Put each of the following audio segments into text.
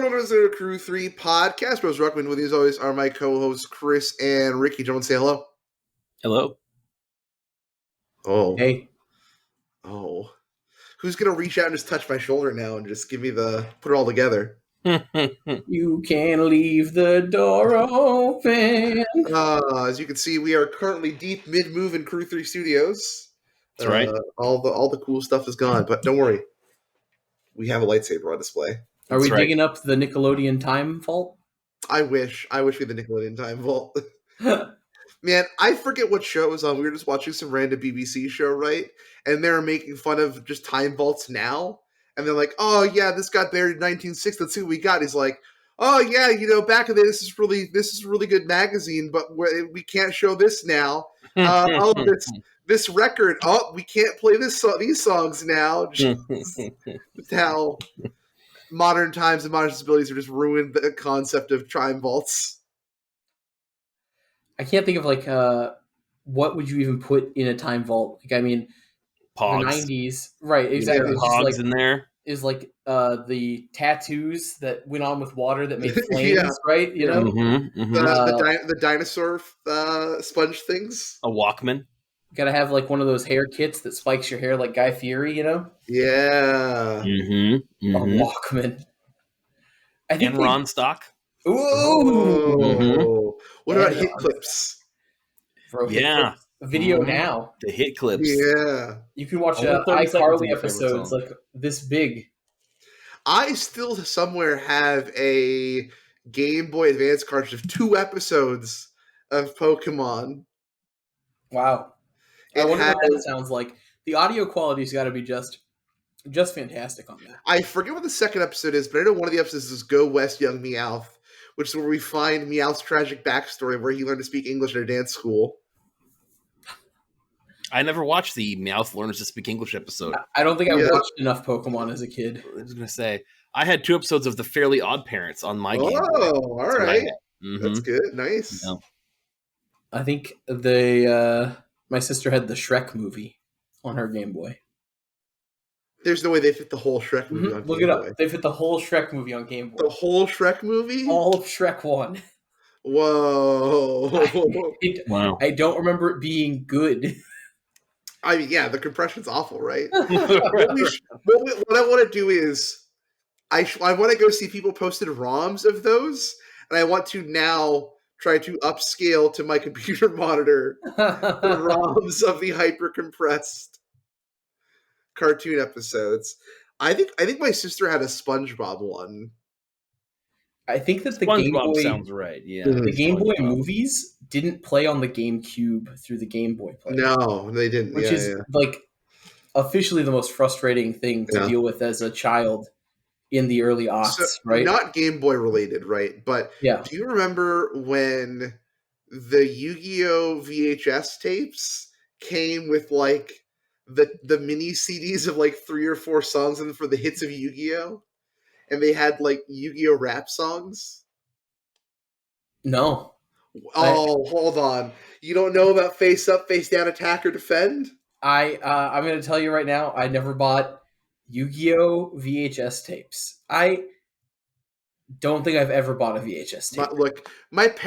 going on to the Crew3 podcast? Rose Ruckman with you as always are my co-hosts Chris and Ricky. Gentlemen, say hello. Hello. Oh. Hey. Oh. Who's going to reach out and just touch my shoulder now and just give me put it all together? You can leave the door open. As you can see, we are currently deep mid-move in Crew3 Studios. That's right. All the cool stuff is gone, but don't worry. We have a lightsaber on display. Are we digging up the Nickelodeon time vault? I wish we had the Nickelodeon time vault. Man, I forget what show it was on. We were just watching some random BBC show, right? And they were making fun of just time vaults now. And they're like, oh, yeah, this got buried in 1960. Let's see what we got. He's like, oh, yeah, back in the day, this is a really good magazine, but we can't show this now. This record, we can't play these songs now. Just how modern times and modern sensibilities are just ruined the concept of time vaults. I can't think of what would you even put in a time vault? Like, I mean, Pogs. The 90s, right? Exactly. Yeah, Pogs in there is like the tattoos that went on with water that made flames, yeah. Right? You know, the dinosaur sponge things. A Walkman. You gotta have like one of those hair kits that spikes your hair like Guy Fieri, you know? Yeah. A Walkman. I think Ron Stock. Ooh. What about hit clips? Bro, yeah. Video now. The hit clips. Yeah. You can watch iCarly episodes like this big. I still somewhere have a Game Boy Advance cartridge of 2 episodes of Pokemon. Wow. I wonder what that sounds like. The audio quality's got to be just fantastic on that. I forget what the second episode is, but I know one of the episodes is Go West Young Meowth, which is where we find Meowth's tragic backstory where he learned to speak English at a dance school. I never watched the Meowth Learns to Speak English episode. I don't think I watched enough Pokemon as a kid. I was going to say, I had 2 episodes of The Fairly Odd Parents on my Game Boy. Oh, all right. That's good. Nice. Yeah. I think my sister had the Shrek movie on her Game Boy. There's no way they fit the whole Shrek movie on Game Boy. Look it up. They fit the whole Shrek movie on Game Boy. The whole Shrek movie? All of Shrek 1. Whoa. Wow. I don't remember it being good. I mean, yeah, the compression's awful, right? What I want to do is I want to go see people posted ROMs of those, and I want to now try to upscale to my computer monitor the ROMs of the hyper-compressed cartoon episodes. I think my sister had a SpongeBob one. I think that the SpongeBob Game Boy sounds right. Yeah, the Game Boy movies didn't play on the GameCube through the Game Boy player. No, they didn't. Which is like officially the most frustrating thing to deal with as a child in the early aughts, right? Not Game Boy related, right? But do you remember when the Yu-Gi-Oh! VHS tapes came with like the mini CDs of like 3 or 4 songs and for the hits of Yu-Gi-Oh! And they had like Yu-Gi-Oh! Rap songs? No. Oh, hold on. You don't know about Face Up, Face Down, Attack, or Defend? I'm going to tell you right now, I never bought Yu-Gi-Oh! VHS tapes. I don't think I've ever bought a VHS tape.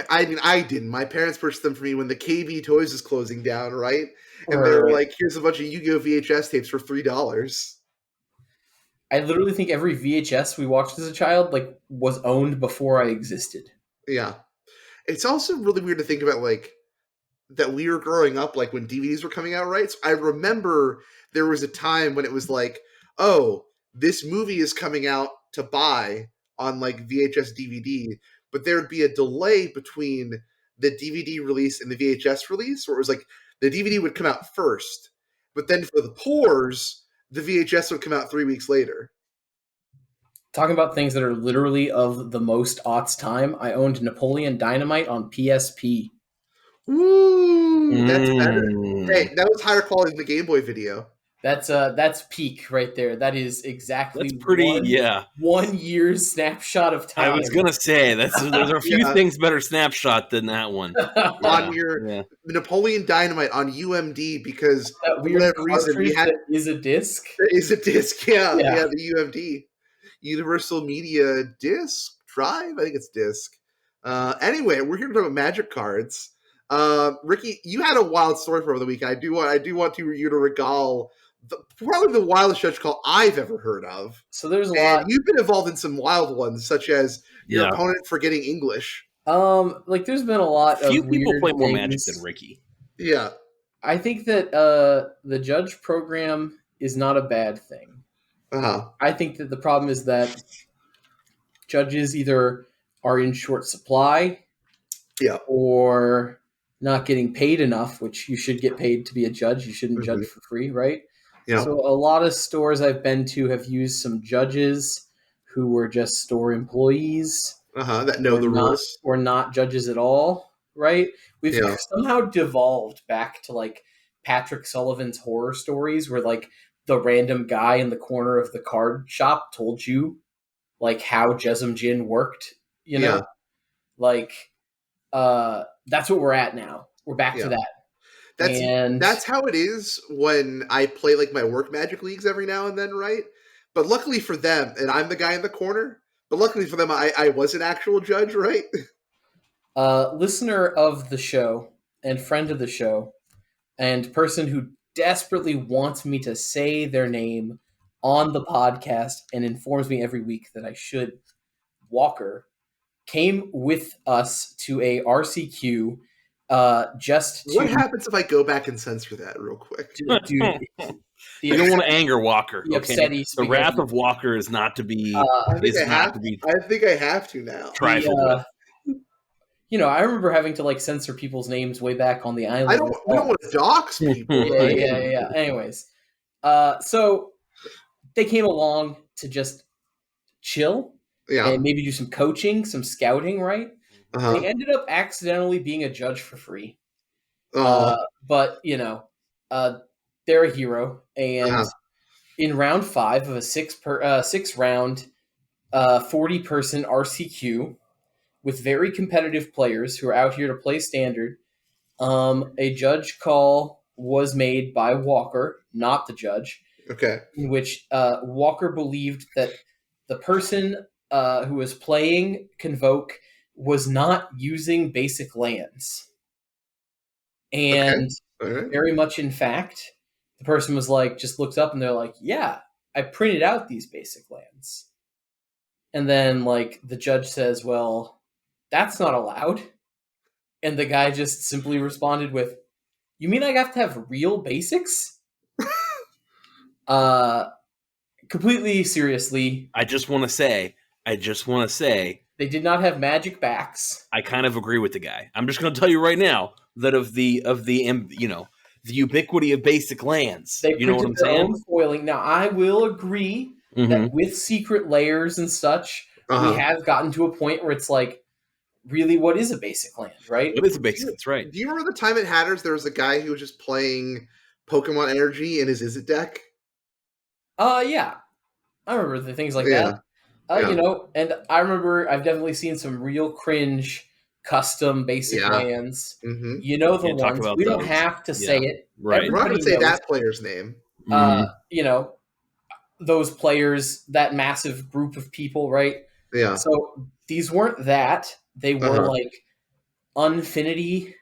I didn't. My parents purchased them for me when the KB Toys was closing down, right? And they were like, here's a bunch of Yu-Gi-Oh! VHS tapes for $3. I literally think every VHS we watched as a child was owned before I existed. Yeah. It's also really weird to think about that we were growing up when DVDs were coming out, right? So I remember there was a time when it was like, oh, this movie is coming out to buy on VHS DVD, but there would be a delay between the DVD release and the VHS release, where it was the DVD would come out first, but then for the poors, the VHS would come out 3 weeks later. Talking about things that are literally of the most aughts time, I owned Napoleon Dynamite on PSP. Ooh, that's better. Hey, that was higher quality than the Game Boy video. That's peak right there. That is exactly that's pretty, 1 year's snapshot of time. I was gonna say there's a few things better snapshot than that one. On your Napoleon Dynamite on UMD, because that weird reason we had is a disc. It is a disc, yeah, the UMD. Universal Media Disc Drive. I think it's Disc. Anyway, we're here to talk about Magic cards. Ricky, you had a wild story for the week. I do want you to regale probably the wildest judge call I've ever heard of. So there's a and lot. You've been involved in some wild ones, such as your Yeah. opponent forgetting English. Like there's been a lot Few of people weird play more things. Magic than Ricky. Yeah. I think that the judge program is not a bad thing. Uh-huh. I think that the problem is that judges either are in short supply, Yeah, or not getting paid enough, which you should get paid to be a judge. You shouldn't judge for free, right? yeah. So a lot of stores I've been to have used some judges who were just store employees. That know the rules. Or not judges at all, right? We've somehow devolved back to like Patrick Sullivan's horror stories where like the random guy in the corner of the card shop told you like how Jesum Jin worked, you know? Yeah. Like that's what we're at now. We're back to that. That's how it is when I play like my work Magic leagues every now and then, right? But luckily for them, and I'm the guy in the corner, but luckily for them, I was an actual judge, right? Listener of the show and friend of the show and person who desperately wants me to say their name on the podcast and informs me every week that I should, Walker, came with us to a RCQ just to... What happens if I go back and censor that real quick? Dude, you don't want to anger Walker. Okay? The wrath of Walker is not to be. I think I have to now. I remember having to like censor people's names way back on the island. We don't want to dox people. Yeah. Anyways, so they came along to just chill and maybe do some coaching, some scouting, right? They ended up accidentally being a judge for free. But they're a hero, and in round 5 of a 6 round 40-person RCQ with very competitive players who are out here to play standard, a judge call was made by Walker, not the judge. Okay. In which Walker believed that the person who was playing Convoke was not using basic lands. And very much in fact, the person was like, just looked up and they're like, yeah, I printed out these basic lands. And then like the judge says, well, that's not allowed. And the guy just simply responded with, you mean I have to have real basics? Completely seriously. I just want to say, they did not have magic backs. I kind of agree with the guy. I'm just going to tell you right now that of the the ubiquity of basic lands. They know what I'm saying? Foiling. Now, I will agree that with secret layers and such, we have gotten to a point where it's like, really, what is a basic land, right? What is a basic? That's right. Do you remember the time at Hatters there was a guy who was just playing Pokemon Energy in his Izzet deck? Yeah. I remember the things like that. And I remember I've definitely seen some real cringe custom basic lands. Mm-hmm. You know the ones. We don't have to say it. Right. We're not going to say that player's name. Those players, that massive group of people, right? Yeah. So these weren't that. They were like Unfinity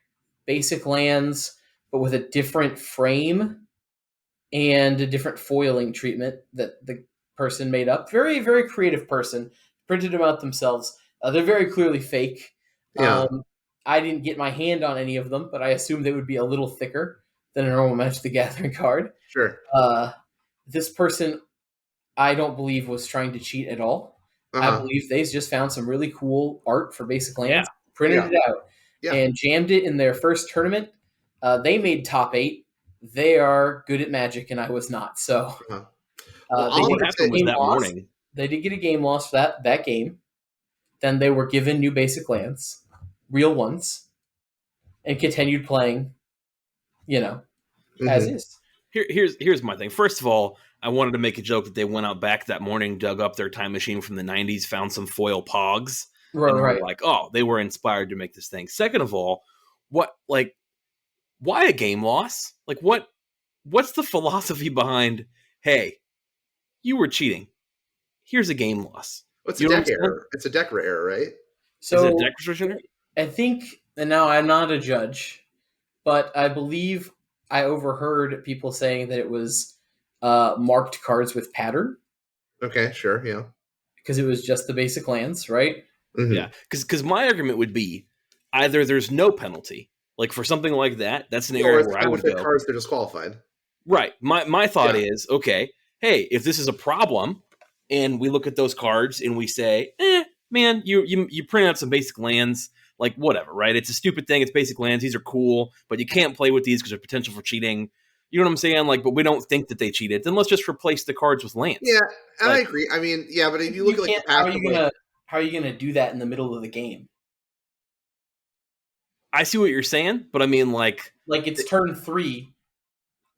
basic lands, but with a different frame and a different foiling treatment that the person made up. Very, very creative person. Printed them out themselves. They're very clearly fake. Yeah. I didn't get my hand on any of them, but I assumed they would be a little thicker than a normal Magic the Gathering card. Sure. This person, I don't believe, was trying to cheat at all. I believe they just found some really cool art for basic lands, printed it out, and jammed it in their first tournament. They made top 8. They are good at Magic, and I was not. So they did get a game loss for that game. Then they were given new basic lands, real ones, and continued playing, as is. Here's my thing. First of all, I wanted to make a joke that they went out back that morning, dug up their time machine from the 90s, found some foil pogs. Right. Like, oh, they were inspired to make this thing. Second of all, why a game loss? Like, what's the philosophy behind, hey, you were cheating. here's a game loss. What's a deck error? It's a deck error, right? So, is it a deck restriction? I think, and now I'm not a judge, but I believe I overheard people saying that it was marked cards with pattern. Okay, sure, yeah. Because it was just the basic lands, right? Mm-hmm. Yeah, because my argument would be either there's no penalty, like for something like that, that's an area where I would go. Cards are disqualified. Right. My thought is, okay, hey, if this is a problem, and we look at those cards and we say, man, you print out some basic lands, like whatever, right? It's a stupid thing. It's basic lands. These are cool, but you can't play with these because there's potential for cheating. You know what I'm saying? Like, but we don't think that they cheated. Then let's just replace the cards with lands. Yeah, and I agree. I mean, yeah, but if you look at like how are you gonna do that in the middle of the game? I see what you're saying, but I mean, like it's turn 3.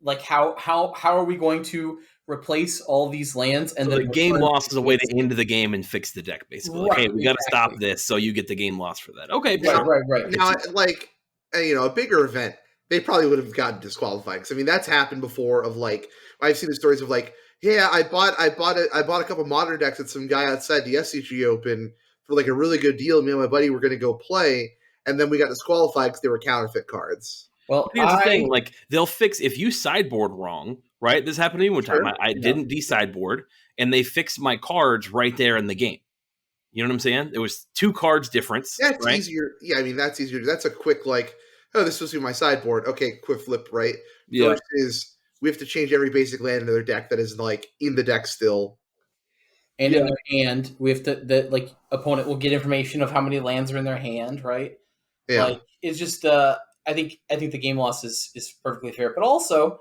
Like, how are we going to replace all these lands and then the game loss is a way to end the game and fix the deck, basically. Right, okay, we got to stop this, so you get the game loss for that. Okay, right. Now, like, a bigger event, they probably would have gotten disqualified. Because I mean, that's happened before. Of like, I've seen the stories of like, yeah, I bought a couple modern decks at some guy outside the SCG Open for like a really good deal. Me and my buddy were going to go play, and then we got disqualified because they were counterfeit cards. Well, here's the thing: like, they'll fix if you sideboard wrong, right? This happened to me one time. I didn't de-sideboard, and they fixed my cards right there in the game. You know what I'm saying? It was 2 cards difference. That's easier. Yeah, I mean, that's easier. That's a quick, like, oh, this was my sideboard. Okay, quick flip, right? Yeah. Versus we have to change every basic land in their deck that is, like, in the deck still. And in their hand, we have to, like, opponent will get information of how many lands are in their hand, right? Yeah. Like, it's just, I think the game loss is perfectly fair. But also,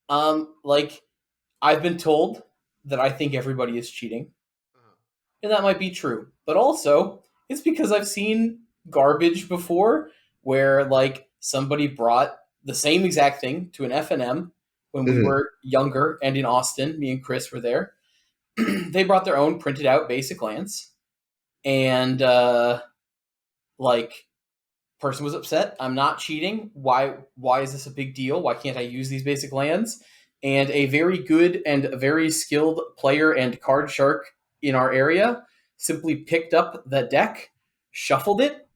like, I've been told that I think everybody is cheating. And that might be true. But also, it's because I've seen garbage before where, like, somebody brought the same exact thing to an FNM when we were younger and in Austin. Me and Chris were there. They brought their own printed out basic lands. And, like, person was upset. I'm not cheating. Why is this a big deal? Why can't I use these basic lands? And a very good and very skilled player and card shark in our area simply picked up the deck, shuffled it,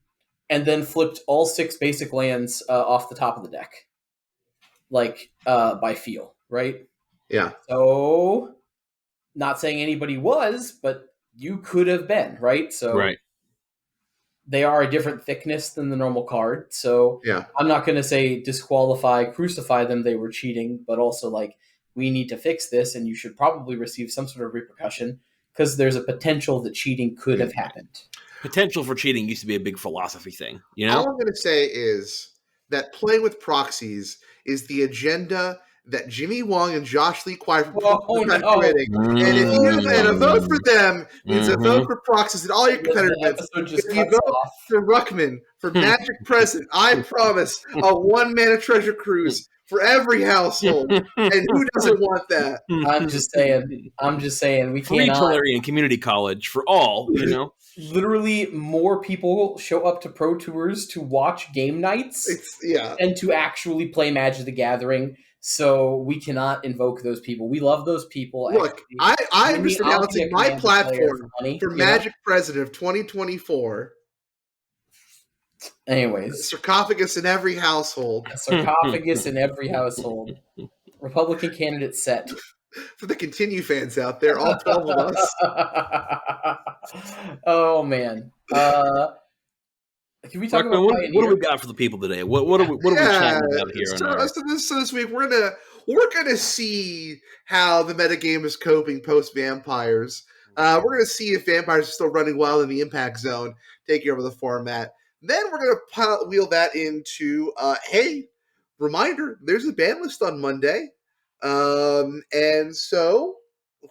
and then flipped all 6 basic lands off the top of the deck. Like, by feel, right? Yeah. So, not saying anybody was, but you could have been, right? So, right. They are a different thickness than the normal card. So yeah. I'm not going to say disqualify, crucify them, they were cheating, but also like, we need to fix this and you should probably receive some sort of repercussion because there's a potential that cheating could have happened. Potential for cheating used to be a big philosophy thing, you know? All I'm going to say is that playing with proxies is the agenda that Jimmy Wong and Josh Lee Kwai from creating. And if you and a vote for them means a vote for proxies and all your competitors. If you vote for Ruckman for Magic Present, I promise a one-mana treasure cruise for every household. And who doesn't want that? I'm just saying we Free cannot. Tolarian Community College for all, you know? Literally more people show up to Pro Tours to watch game nights and to actually play Magic the Gathering. So we cannot invoke those people. We love those people. Look, I'm just announcing my platform for Magic President of 2024. Anyways. Sarcophagus in every household. A sarcophagus in every household. Republican candidate set. For the Continue fans out there, all 12 of us. Oh, man. Can we talk about what do we got for the people today? What are we chatting about here? So this week we're gonna see how the metagame is coping post vampires. We're gonna see if vampires are still running wild in the impact zone, taking over the format. Then we're gonna wheel that into hey, reminder, there's a ban list on Monday. And so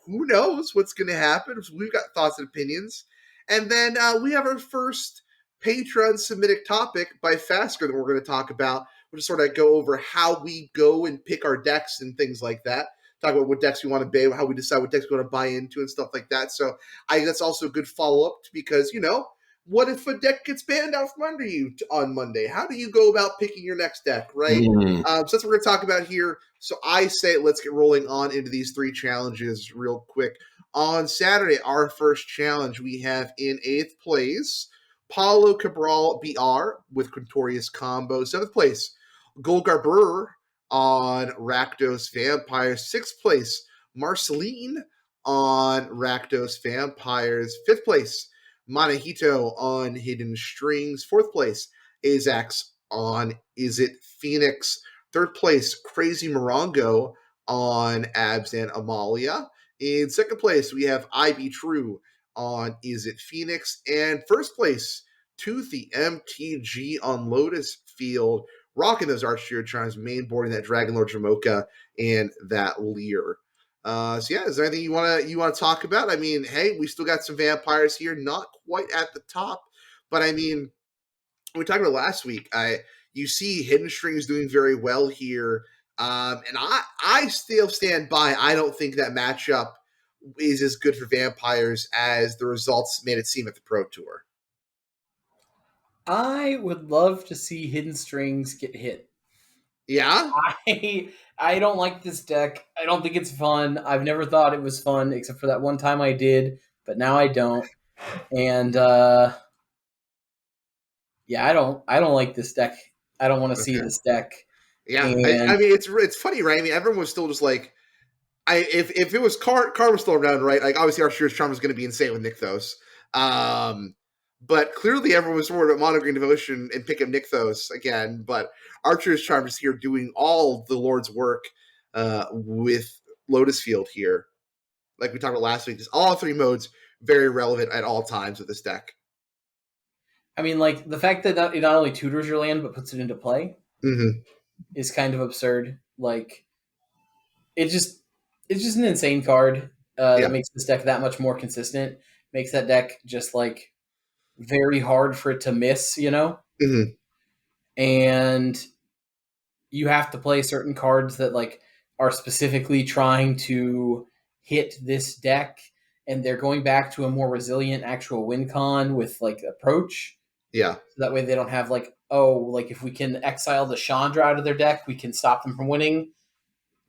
who knows what's gonna happen? So we've got thoughts and opinions. And then we have our first Patreon submitted topic by Fasker that we're going to talk about. We'll just sort of go over how we go and pick our decks and things like that. Talk about what decks we want to buy, how we decide what decks we want to buy into and stuff like that. So I think that's also a good follow-up because, what if a deck gets banned out from under you on Monday? How do you go about picking your next deck, right? So that's what we're going to talk about here. So I say let's get rolling on into these 3 challenges real quick. On Saturday, our first challenge, we have in 8th place, Paulo Cabral BR with Quintorius Combo. 7th place, Golgar Burr on Rakdos Vampires. 6th place, Marceline on Rakdos Vampires. 5th place, Manahito on Hidden Strings. 4th place, Azax on Is It Phoenix. 3rd place, Crazy Morongo on Abs and Amalia. In 2nd place, we have I Be True on Is It Phoenix. And 1st place, Toothy MTG on Lotus Field, rocking those Archsteel Chimes, main boarding that Dragon Lord Jamoka and that Lear. So yeah, is there anything you want to talk about? I mean, hey, we still got some vampires here, not quite at the top, but I mean, we talked about last week. You see Hidden Strings doing very well here, and I still stand by. I don't think that matchup is as good for vampires as the results made it seem at the Pro Tour. I would love to see Hidden Strings get hit. Yeah? I don't like this deck. I don't think it's fun. I've never thought it was fun, except for that one time I did, but now I don't. And yeah, I don't like this deck. I don't want to see this deck. Yeah, I mean it's funny, right? I mean, everyone was still just like, if it was Car was still around, right? Like obviously Archie's Charm was going to be insane with Nykthos. But clearly everyone was worried about Mono Green Devotion and pick up Nykthos again. But Archer's Charm is here doing all the Lord's work with Lotus Field here. Like we talked about last week, just all 3 modes very relevant at all times with this deck. I mean, like the fact that it not only tutors your land but puts it into play is kind of absurd. Like it's just an insane card that makes this deck that much more consistent. Makes that deck just like very hard for it to miss, you know? And you have to play certain cards that like are specifically trying to hit this deck, and they're going back to a more resilient actual win con with like approach. Yeah. So that way they don't have like, oh, like if we can exile the Chandra out of their deck, we can stop them from winning.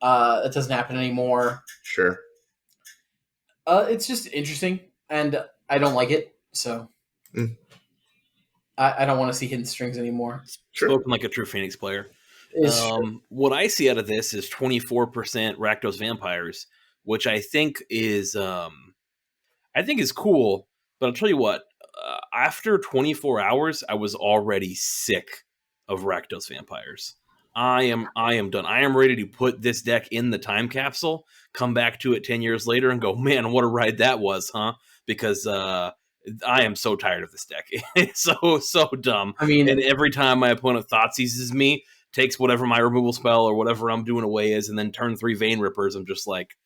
That doesn't happen anymore. Sure. It's just interesting, and I don't like it, so I don't want to see Hidden Strings anymore. Sure. Spoken like a true Phoenix player. What I see out of this is 24% Rakdos Vampires, which I think is cool. But I'll tell you what, after 24 hours, I was already sick of Rakdos Vampires. I am done. I am ready to put this deck in the time capsule, come back to it 10 years later and go, man, what a ride that was, huh? Because I am so tired of this deck. It's so dumb. I mean, and every time my opponent thought seizes me, takes whatever my removal spell or whatever I'm doing away is, and then turn 3 Vein Rippers, I'm just like,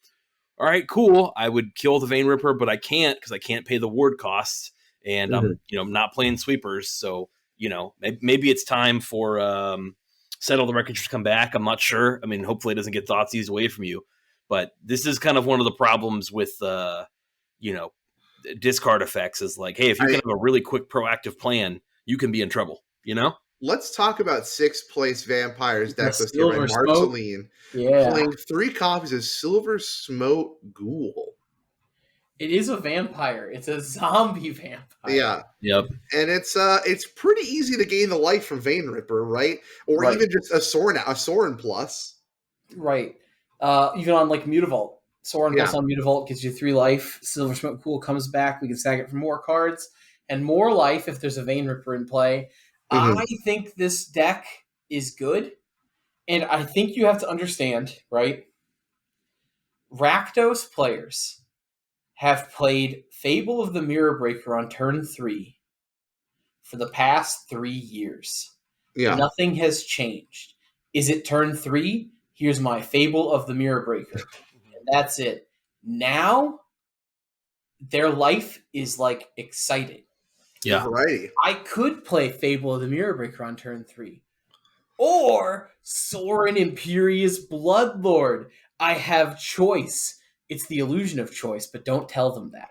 all right, cool. I would kill the Vein Ripper, but I can't because I can't pay the ward costs, and I'm not playing sweepers. So maybe it's time for Settle the Wreckage to come back. I'm not sure. I mean, hopefully it doesn't get Thoughtseize away from you. But this is kind of one of the problems with discard effects is like, hey, if you can have a really quick proactive plan, you can be in trouble, Let's talk about 6th place Vampires deck this year by Marceline. Playing 3 copies of Silver Smoke Ghoul. It is a vampire. It's a zombie vampire. Yeah. Yep. And it's pretty easy to gain the life from Vein Ripper, right? Or even just a Sorin plus. Right. Even on like Mutavault. Sorin plus on Mutavault gives you 3 life. Silver Smoke Ghoul comes back. We can sack it for more cards. And more life if there's a Vein Ripper in play. I think this deck is good. And I think you have to understand, right? Rakdos players have played Fable of the Mirror Breaker on turn 3 for the past 3 years. Yeah. Nothing has changed. Is it turn 3? Here's my Fable of the Mirror Breaker. And that's it. Now, their life is like exciting. Yeah. Variety. I could play Fable of the Mirror Breaker on turn 3. Or Sorin Imperious Bloodlord. I have choice. It's the illusion of choice, but don't tell them that.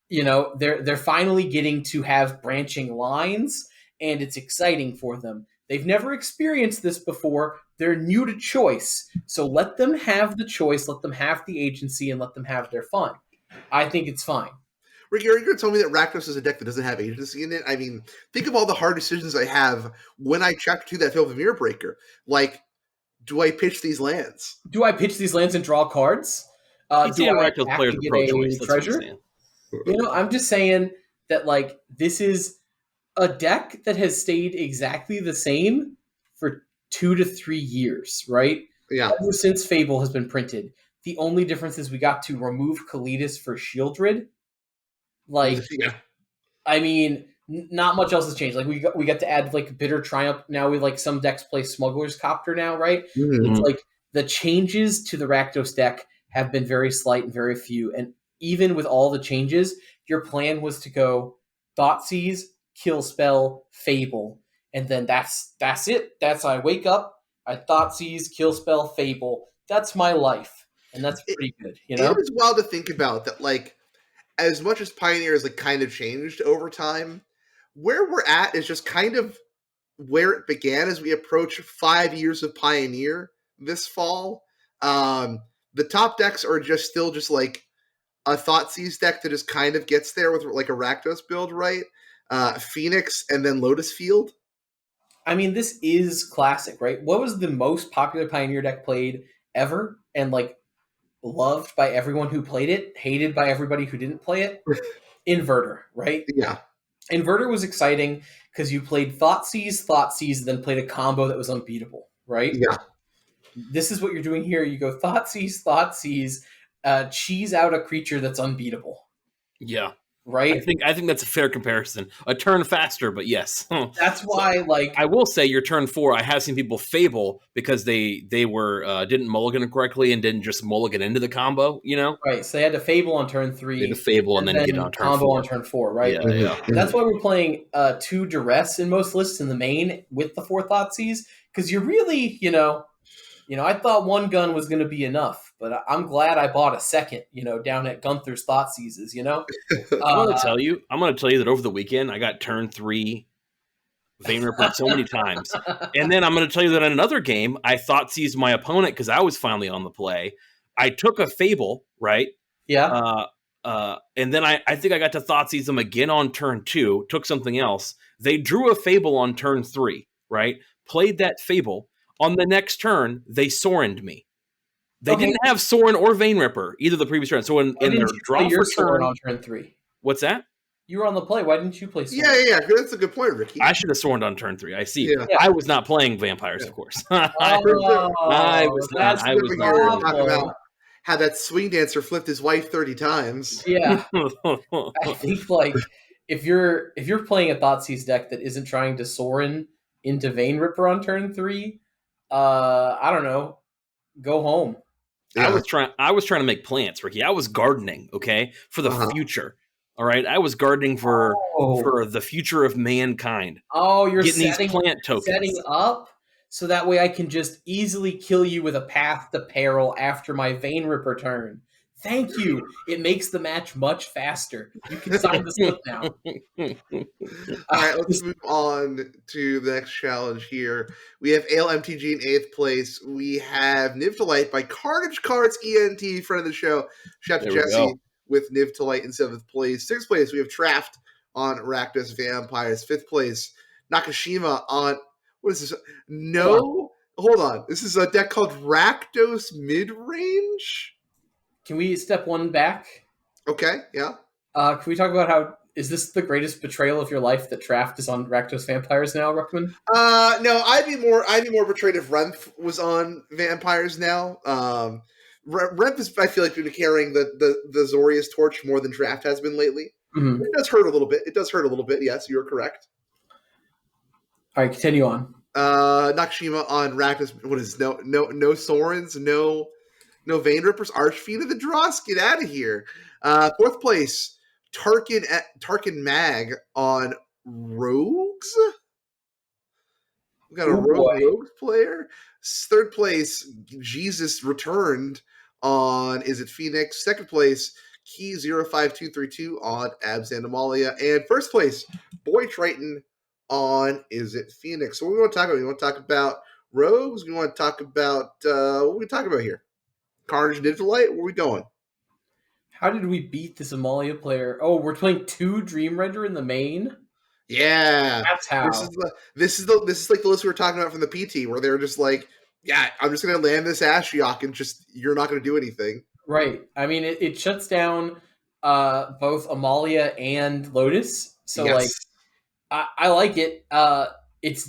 they're finally getting to have branching lines, and it's exciting for them. They've never experienced this before. They're new to choice. So let them have the choice, let them have the agency, and let them have their fun. I think it's fine. Ricky, are you going to tell me that Rakdos is a deck that doesn't have agency in it? I mean, think of all the hard decisions I have when I chapter 2 that Fable of Mirror Breaker. Like, do I pitch these lands? Do I pitch these lands and draw cards? Do I Rakdos have players to get pro-choice. a treasure? I'm just saying that, like, this is a deck that has stayed exactly the same for 2 to 3 years, right? Yeah. Ever since Fable has been printed. The only difference is we got to remove Kalidas for Shieldred. Like, yeah. I mean, not much else has changed. Like, we got to add, like, Bitter Triumph. Now we, like, some decks play Smuggler's Copter now, right? Mm-hmm. It's like the changes to the Rakdos deck have been very slight and very few. And even with all the changes, your plan was to go Thoughtseize, Kill Spell, Fable. And then that's it. I wake up, I Thoughtseize, Kill Spell, Fable. That's my life. And that's pretty good, It is wild to think about that, like, as much as Pioneer has, like, kind of changed over time, where we're at is just kind of where it began as we approach 5 years of Pioneer this fall. The top decks are just still just like a Thoughtseize deck that just kind of gets there with like a Rakdos build, right? Phoenix and then Lotus Field. I mean, this is classic, right? What was the most popular Pioneer deck played ever and, like, loved by everyone who played it, hated by everybody who didn't play it? Inverter, right? Yeah. Inverter was exciting because you played Thoughtseize, then played a combo that was unbeatable, right? Yeah. This is what you're doing here. You go Thoughtseize, cheese out a creature that's unbeatable. Yeah. Right? I think that's a fair comparison. A turn faster, but yes. That's why, like, I will say your turn 4, I have seen people Fable because they were didn't mulligan it correctly and didn't just mulligan into the combo, Right. So they had to Fable on turn 3. They had to Fable and then get on turn combo 4. on turn 4, right? Yeah, yeah. That's why we're playing 2 Duress in most lists in the main with the 4 Thoughtseize, because you really, I thought one gun was going to be enough, but I'm glad I bought a second, down at Gunther's Thoughtseizes, I'm going to tell you that over the weekend, I got turn 3 Vein Ripper so many times. And then I'm going to tell you that in another game, I Thoughtseized my opponent because I was finally on the play. I took a Fable, right? Yeah. And then I think I got to Thoughtseize them again on turn 2, took something else. They drew a Fable on turn 3, right? Played that Fable. On the next turn, they Sorined me. They didn't have Sorin or Vein Ripper either the previous turn. So in their draw for turn on turn 3. What's that? You were on the play. Why didn't you play Sorin? Yeah. That's a good point, Ricky. I should have Sorined on turn 3. I see. Yeah. I was not playing vampires, of course. I was not. Talking about how that swing dancer flipped his wife 30 times. Yeah. I think, like, if you're playing a Thoughtseize deck that isn't trying to Sorin into Vein Ripper on turn 3, I don't know, go home. Yeah. I was trying to make plants, Ricky. I was gardening, okay, for the future. All right, I was gardening for the future of mankind. Oh, you're getting these plant tokens, setting up so that way I can just easily kill you with a Path to Peril after my Vein Ripper turn. Thank you. It makes the match much faster. You can sign the slip now. All right, let's move on to the next challenge here. We have Ale MTG in 8th place. We have Niv to Light by Carnage Cards ENT, friend of the show. Shout out to Jesse with Niv to Light in 7th place. 6th place, we have Traft on Rakdos Vampires. 5th place, Nakashima on, what is this? Hold on. This is a deck called Rakdos Midrange? Can we step one back? Okay, yeah. Can we talk about how, is this the greatest betrayal of your life that Traft is on Rakdos Vampires now, Ruckman? No, I'd be more betrayed if Remph was on Vampires now. Remph is, I feel like, been carrying the Zorius torch more than Traft has been lately. Mm-hmm. It does hurt a little bit. Yes, you're correct. All right, continue on. Nakashima on Rakdos. What is no Sorens, no Vein Rippers, Archfiend of the Dross. Get out of here. 4th place, Tarkin Mag on Rogues. We got a Rogues player. 3rd place, Jesus Returned on, is it Phoenix? 2nd place, Key 05232 on Abs and Amalia. And first place, Boy Triton on Is It Phoenix. So what we want to talk about? We want to talk about rogues. We want to talk about what are we talking about here? Carnage Digital Light? Where are we going? How did we beat this Amalia player? Oh, we're playing 2 Dream Render in the main? Yeah. That's how. This is like the list we were talking about from the PT, where they're just like, yeah, I'm just gonna land this Ashiok and just you're not gonna do anything. Right. I mean, it shuts down both Amalia and Lotus. So Yes. I like it. It's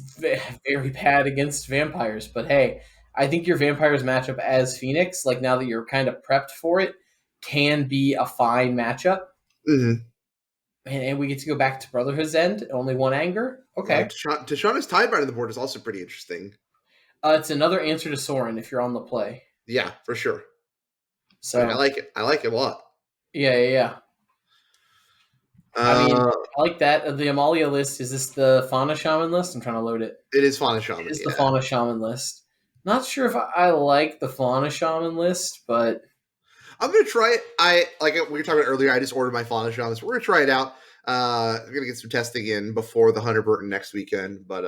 very bad against vampires, but hey, I think your vampires matchup as Phoenix, like now that you're kind of prepped for it, can be a fine matchup. Mm-hmm. And we get to go back to Brotherhood's End, only 1 anger. Okay. Tashana's Tidebind on the board is also pretty interesting. It's another answer to Sorin if you're on the play. Yeah, for sure. So I like it. I like it a lot. Yeah. I mean, I like that. The Amalia list, is this the Fauna Shaman list? I'm trying to load it. It is Fauna Shaman. It is the Fauna Shaman list. Not sure if I like the Fauna Shaman list, but I'm gonna try it. Like we were talking about earlier. I just ordered my Fauna Shaman, so we're gonna try it out. We're gonna get some testing in before the Hunter Burton next weekend, but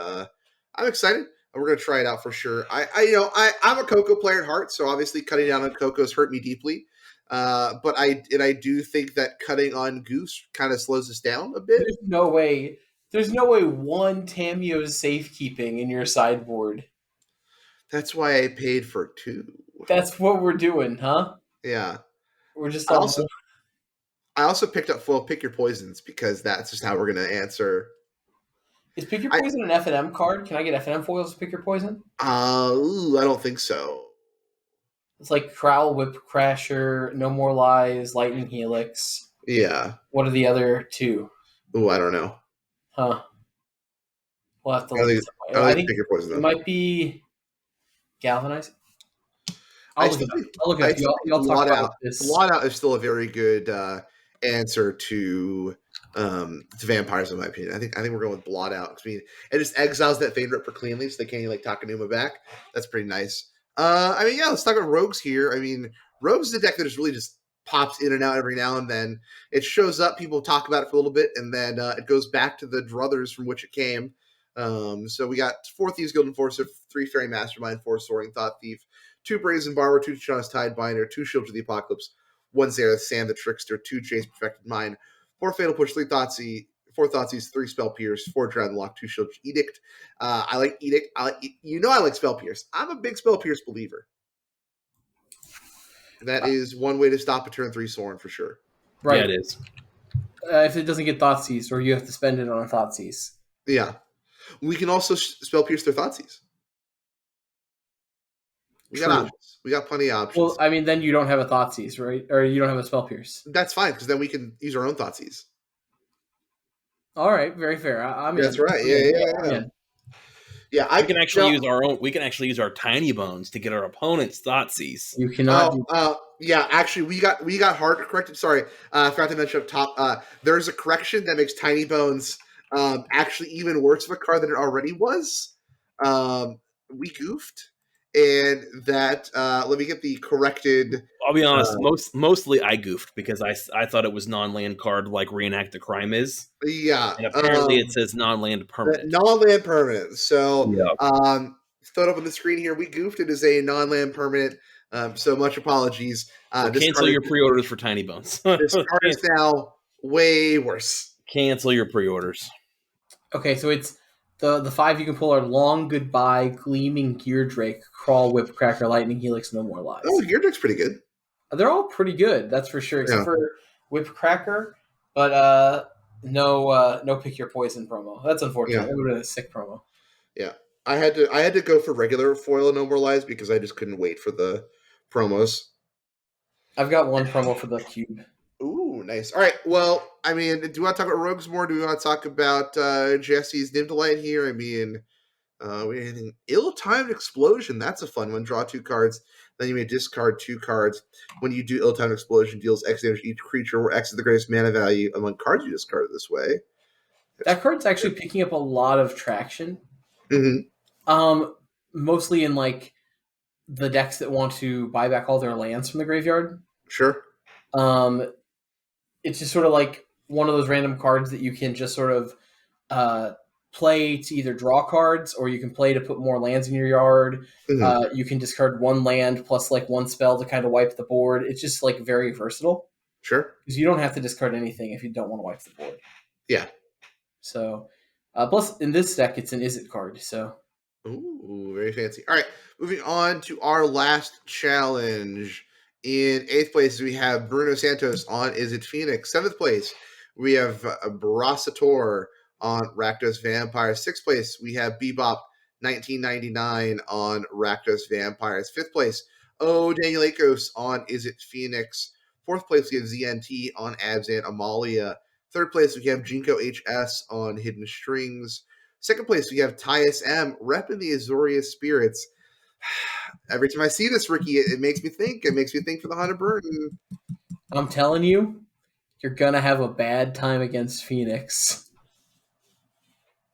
I'm excited. We're gonna try it out for sure. I'm a Coco player at heart, so obviously cutting down on Coco's hurt me deeply. But I do think that cutting on Goose kind of slows us down a bit. There's no way 1 Tamio is safekeeping in your sideboard. That's why I paid for 2. That's what we're doing, huh? Yeah. We're just I also picked up foil Pick Your Poisons because that's just how we're gonna answer. Is Pick Your Poison an FNM card? Can I get FNM foils to Pick Your Poison? I don't think so. It's like Crowl, Whip Crasher, No More Lies, Lightning Helix. Yeah. What are the other 2? Ooh, I don't know. Huh. We'll have to look. I think Pick Your Poison, it might be Galvanize. I'll look it up. Y'all talk about this. Blot Out is still a very good answer to vampires, in my opinion. I think we're going with Blot Out. I mean, it just exiles that favorite for cleanly, so they can't like Takanuma back. That's pretty nice. Let's talk about Rogues here. I mean, Rogues is a deck that just really just pops in and out every now and then. It shows up, people talk about it for a little bit, and then it goes back to the druthers from which it came. So we got 4 Thieves Guild Enforcer, 3 Fairy Mastermind, 4 Soaring Thought Thief, 2 Brazen Barber, 2 Tashana's Tidebinder, 2 Shields of the Apocalypse, 1 Zareth, Sam the Trickster, 2 Jace Perfected Mind, 4 Fatal Push, 3 Thoughtseize, 4 Thoughtseize, 3 Spell Pierce, 4 Dragon Lock, 2 Shield Edict. I like Edict. I like Spell Pierce. I'm a big Spell Pierce believer. That is one way to stop a turn 3 Sorin for sure. Right. Yeah, it is. If it doesn't get Thoughtseize, or you have to spend it on a Thoughtseize. Yeah. We can also Spell Pierce their Thoughtseize. We got options. We got plenty of options. Well, I mean, then you don't have a Thoughtseize, right? Or you don't have a Spell Pierce. That's fine, because then we can use our own Thoughtseize. All right, very fair. That's right. Yeah. We can actually use our own. We can actually use our tiny bones to get our opponent's Thoughtseize. You cannot. Actually, we got hard corrected. Sorry, I forgot to mention up top. There's a correction that makes tiny bones actually even worse of a card than it already was. We goofed. And that, let me get the corrected. I'll be honest. Mostly I goofed because I thought it was non-land card like Reenact the Crime is. Yeah, and apparently it says non-land permanent. Non-land permanent. So, throw it up on the screen here. We goofed. It is a non-land permanent. So much apologies. Cancel your pre-orders for Tiny Bones. This card is now way worse. Cancel your pre-orders. Okay, so it's. The 5 you can pull are Long Goodbye, Gleaming Gear Drake, Crawl, Whip Cracker, Lightning Helix, No More Lies. Oh, Gear Drake's pretty good. They're all pretty good, that's for sure, except for Whip Cracker, but no Pick Your Poison promo. That's unfortunate. It would have been a sick promo. Yeah, I had to go for regular foil No More Lies because I just couldn't wait for the promos. I've got 1 promo for the cube. Ooh, nice. All right. Well, I mean, do we want to talk about Rogues more? Do we want to talk about Jesse's Dim Delight here? I mean, we had an Ill-Timed Explosion. That's a fun one. Draw 2 cards. Then you may discard 2 cards. When you do Ill-Timed Explosion, deals X damage to each creature, where X is the greatest mana value among cards you discarded this way. That card's actually picking up a lot of traction. Mm-hmm. Mostly in, like, the decks that want to buy back all their lands from the graveyard. Sure. it's just sort of like one of those random cards that you can just sort of play to either draw cards, or you can play to put more lands in your yard. Mm-hmm. You can discard one land plus like one spell to kind of wipe the board. It's just like very versatile. Sure. Because you don't have to discard anything if you don't want to wipe the board. Yeah. So, plus in this deck, it's an Is It card. So. Ooh, very fancy. All right, moving on to our last challenge. In 8th place, we have Bruno Santos on Is It Phoenix. 7th place, we have Brassator on Rakdos Vampire. 6th place, we have Bebop 1999 on Rakdos Vampires. 5th place, Daniel Akos on Is It Phoenix. 4th place, we have ZNT on Abzan Amalia. 3rd place, we have Jinko HS on Hidden Strings. 2nd place, we have Tyus M, repping the Azoria Spirits. Every time I see this, Ricky, it makes me think. It makes me think for the Hunter Burton. I'm telling you, you're going to have a bad time against Phoenix.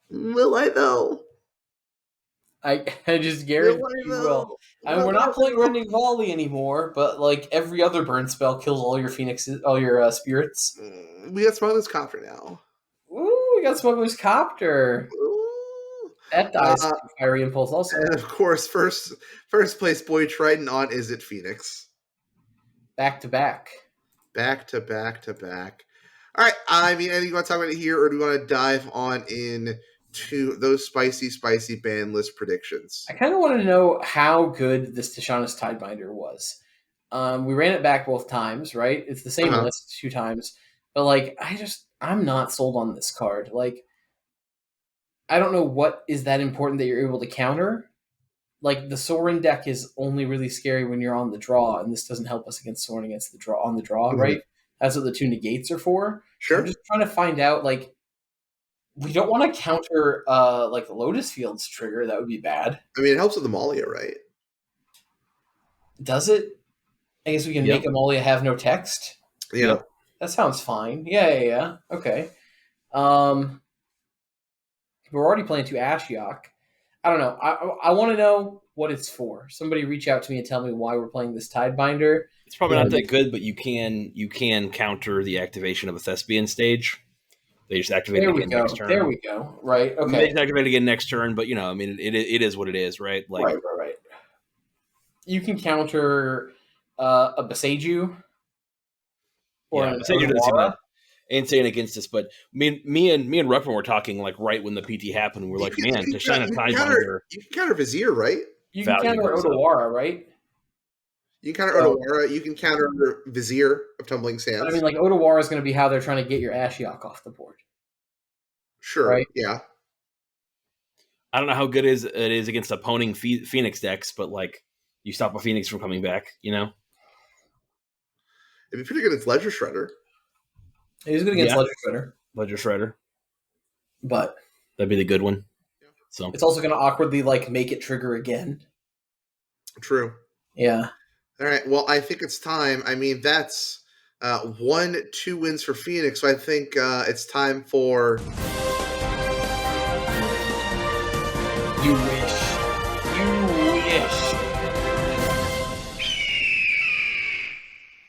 Will I, though? I just guarantee you will. I mean, we're not playing Rending Volley anymore, but like every other burn spell kills all your Phoenixes, all your spirits. We got Smuggler's Copter now. Ooh, we got Smuggler's Copter. Ooh. That dies Fiery Impulse also. And of course, first place Boy Triton on Is It Phoenix. Back to back. Back to back to back. All right. I mean, anything you want to talk about it here, or do you want to dive on in to those spicy ban list predictions? I kind of want to know how good this Tashanis Tidebinder was. We ran it back both times, right? It's the same list 2 times. But like, I'm not sold on this card. Like, I don't know what is that important that you're able to counter. Like, the Sorin deck is only really scary when you're on the draw, and this doesn't help us against Sorin against the draw on the draw, right? That's what the 2 negates are for. Sure. So I'm just trying to find out, like, we don't want to counter like the Lotus Field's trigger. That would be bad. I mean, it helps with Amalia, right? Does it? I guess we can make Amalia have no text. Yeah. Yep. That sounds fine. Yeah. Okay. We're already playing 2 Ashiok. I don't know. I want to know what it's for. Somebody reach out to me and tell me why we're playing this Tidebinder. It's probably not that good, but you can counter the activation of a Thespian stage. They just activate it again next turn. There we go. Right. Okay. They activate it again next turn, but I mean, it is what it is, right? Like, right. You can counter a Beseiju. Or Beseiju doesn't seem insane against us, but me and Reppin were talking like right when the PT happened. We're like, man, to shine a Tidebinder. You can counter Vizier, right? You can counter Odawara, right? You can counter Odawara. You can counter Vizier of Tumbling Sands. But I mean, like, Odawara is going to be how they're trying to get your Ashiok off the board. Sure. Right? Yeah. I don't know how good it is against opposing Phoenix decks, but like, you stop a Phoenix from coming back, It'd be pretty good against Ledger Shredder. He's good against Ledger Shredder. But that'd be the good one. Yeah. So it's also going to awkwardly like make it trigger again. True. Yeah. All right. Well, I think it's time. I mean, that's 1-2 wins for Phoenix. So I think it's time for. You wish.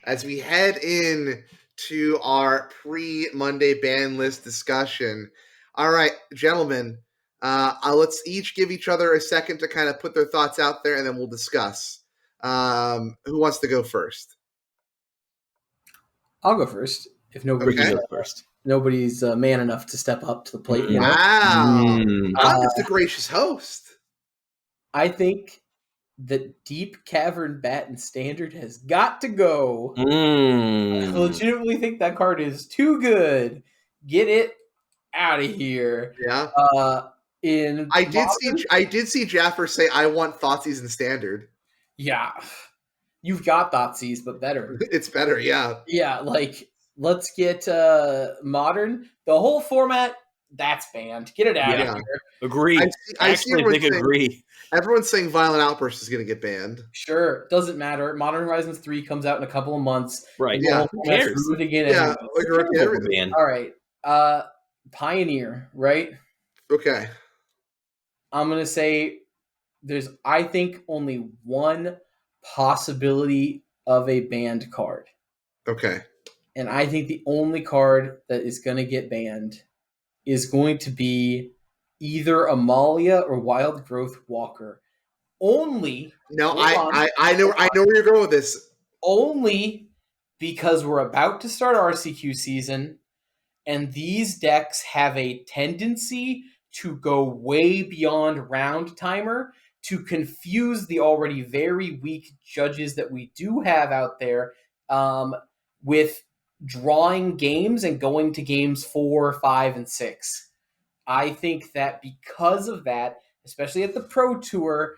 As we head in to our pre-Monday ban list discussion. All right, gentlemen, let's each give each other a second to kind of put their thoughts out there, and then we'll discuss. Who wants to go first? I'll go first. If nobody goes first. Nobody's man enough to step up to the plate. Wow. I'm just a gracious host. I think the Deep Cavern Batten Standard has got to go. I legitimately think that card is too good. Get it out of here. Yeah. I did see Jaffer say, "I want Thoughtseize in Standard." Yeah, you've got Thoughtseize, but better. It's better. Yeah. Yeah, like let's get Modern. The whole format. That's banned. Get it out of here. Agree. I actually think agree. Everyone's saying Violent Outburst is going to get banned. Sure. Doesn't matter. Modern Horizons 3 comes out in a couple of months. Right. Yeah. Who cares? Yeah. All right. Pioneer, right? Okay. I'm going to say there's, I think, only one possibility of a banned card. Okay. And I think the only card that is going to get banned is going to be either Amalia or Wild Growth Walker. Only. No, I know where you're going with this. Only because we're about to start RCQ season, and these decks have a tendency to go way beyond round timer to confuse the already very weak judges that we do have out there with drawing games and going to games 4, 5, and 6. I think that because of that, especially at the Pro Tour,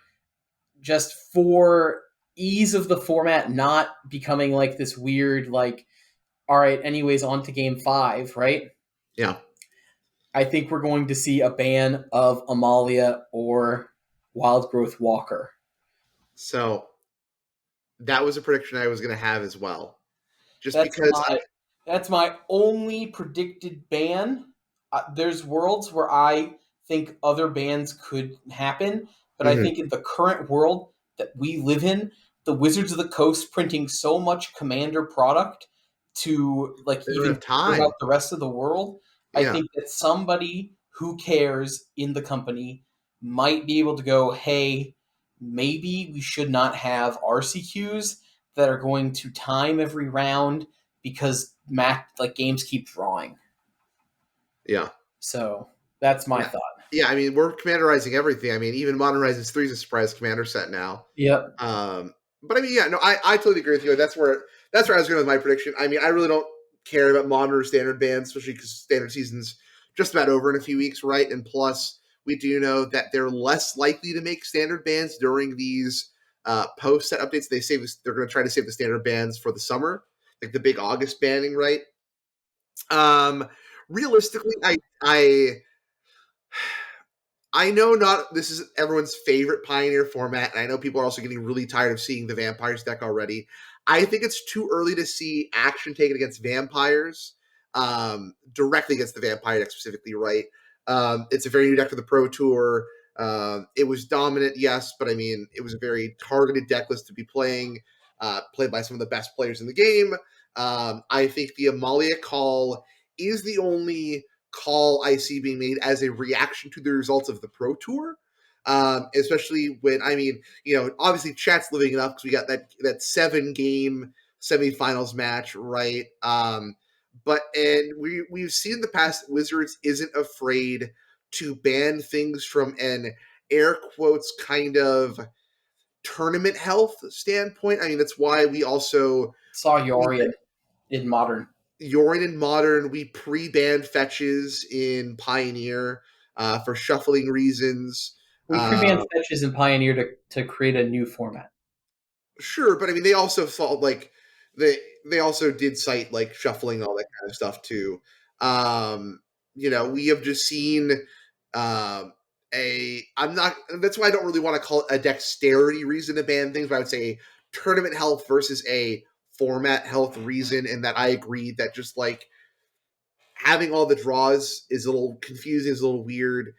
just for ease of the format not becoming like this weird, like, all right, anyways, on to game 5, right? Yeah. I think we're going to see a ban of Amalia or Wild Growth Walker. So that was a prediction I was going to have as well. That's my only predicted ban. There's worlds where I think other bans could happen, but I think in the current world that we live in, the Wizards of the Coast printing so much Commander product to even time out the rest of the world, I think that somebody who cares in the company might be able to go, hey, maybe we should not have RCQs that are going to time every round because games keep drawing. Yeah. So that's my thought. Yeah, I mean, we're commanderizing everything. I mean, even Modern Horizons 3 is a surprise commander set now. Yep. But I mean, yeah, no, I totally agree with you. That's where I was going with my prediction. I mean, I really don't care about modern or standard bans, especially because standard season's just about over in a few weeks, right? And plus, we do know that they're less likely to make standard bans during these post-set updates. They say they're going to try to save the standard bans for the summer, like the big August banning, right? Realistically, I know this is everyone's favorite Pioneer format, and I know people are also getting really tired of seeing the Vampires deck already. I think it's too early to see action taken against Vampires, directly against the Vampire deck specifically, right? It's a very new deck for the Pro Tour. It was dominant, yes, but I mean, it was a very targeted deck list to be played by some of the best players in the game. I think the Amalia call is the only call I see being made as a reaction to the results of the Pro Tour. Especially when, I mean, obviously chat's living it up because we got that 7-game semifinals match, right? And we've seen in the past Wizards isn't afraid to ban things from an air quotes kind of tournament health standpoint. I mean, that's why we also saw Yorion in Modern. We pre-banned fetches in Pioneer for shuffling reasons. We pre-banned fetches in Pioneer to create a new format. Sure, but I mean, they also thought they also did cite shuffling, all that kind of stuff too. We have just seen that's why I don't really want to call it a dexterity reason to ban things, but I would say tournament health versus a format health reason, and that I agree that just having all the draws is a little confusing, is a little weird,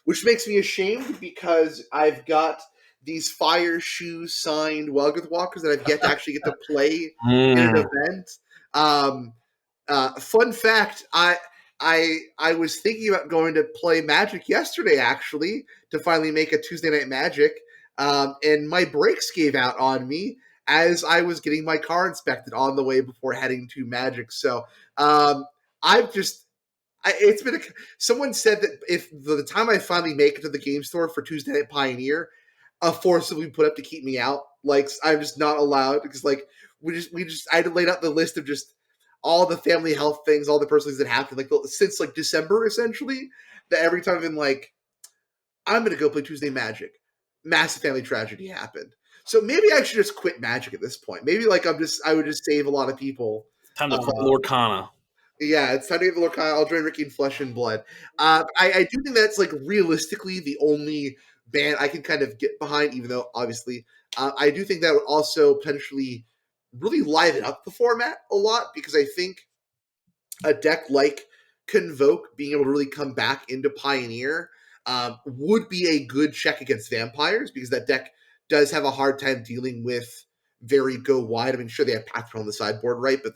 which makes me ashamed because I've got these Fire Shoes signed Wildgrowth Walkers that I've yet to actually get to play in an event. Fun fact, I was thinking about going to play Magic yesterday, actually, to finally make a Tuesday Night Magic, and my brakes gave out on me as I was getting my car inspected on the way before heading to Magic. So someone said that if the time I finally make it to the game store for Tuesday Night Pioneer, a force will be put up to keep me out. I'm just not allowed because I had to lay out the list of just all the family health things, all the personal things that happened since December essentially. That every time I've been I'm gonna go play Tuesday Magic, massive family tragedy happened. So maybe I should just quit Magic at this point. Maybe I would just save a lot of people. Time to play Lord Kana. Yeah, it's time to get the Lord Kana. I'll join Ricky in Flesh and Blood. I do think that's realistically the only ban I can kind of get behind, even though obviously I do think that would also potentially really liven up the format a lot, because I think a deck like Convoke being able to really come back into Pioneer would be a good check against Vampires, because that deck does have a hard time dealing with very go wide. I mean, sure, they have Pathfinder on the sideboard, right? But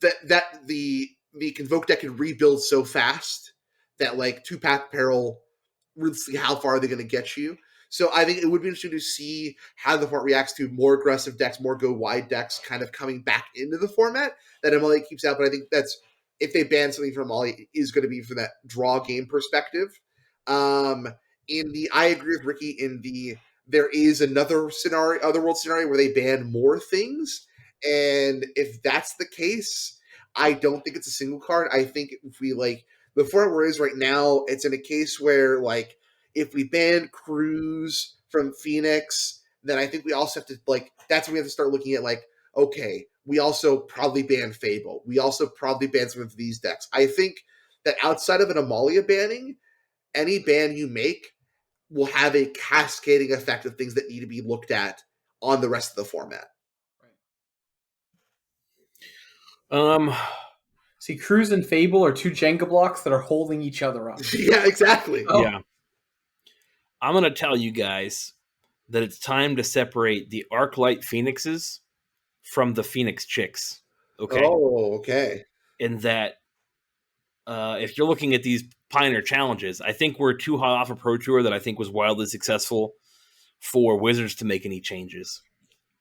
that the Convoke deck can rebuild so fast that like 2-pack peril, really see how far they're going to get you. So I think it would be interesting to see how the format reacts to more aggressive decks, more go wide decks kind of coming back into the format that Amalia keeps out. But I think that's, if they ban something from Amalia, it is going to be for that draw game perspective. I agree with Ricky there is another otherworld scenario where they ban more things. And if that's the case, I don't think it's a single card. I think if we the format where it is right now, it's in a case where if we ban Cruz from Phoenix, then I think we also have to that's when we have to start looking at okay, we also probably ban Fable. We also probably ban some of these decks. I think that outside of an Amalia banning, any ban you make will have a cascading effect of things that need to be looked at on the rest of the format. See, Cruz and Fable are two Jenga blocks that are holding each other up. Yeah, exactly. Oh. Yeah. I'm going to tell you guys that it's time to separate the Arclight Phoenixes from the Phoenix Chicks. Okay. Oh, okay. And that if you're looking at these Pioneer challenges, I think we're too hot off a Pro Tour that I think was wildly successful for Wizards to make any changes.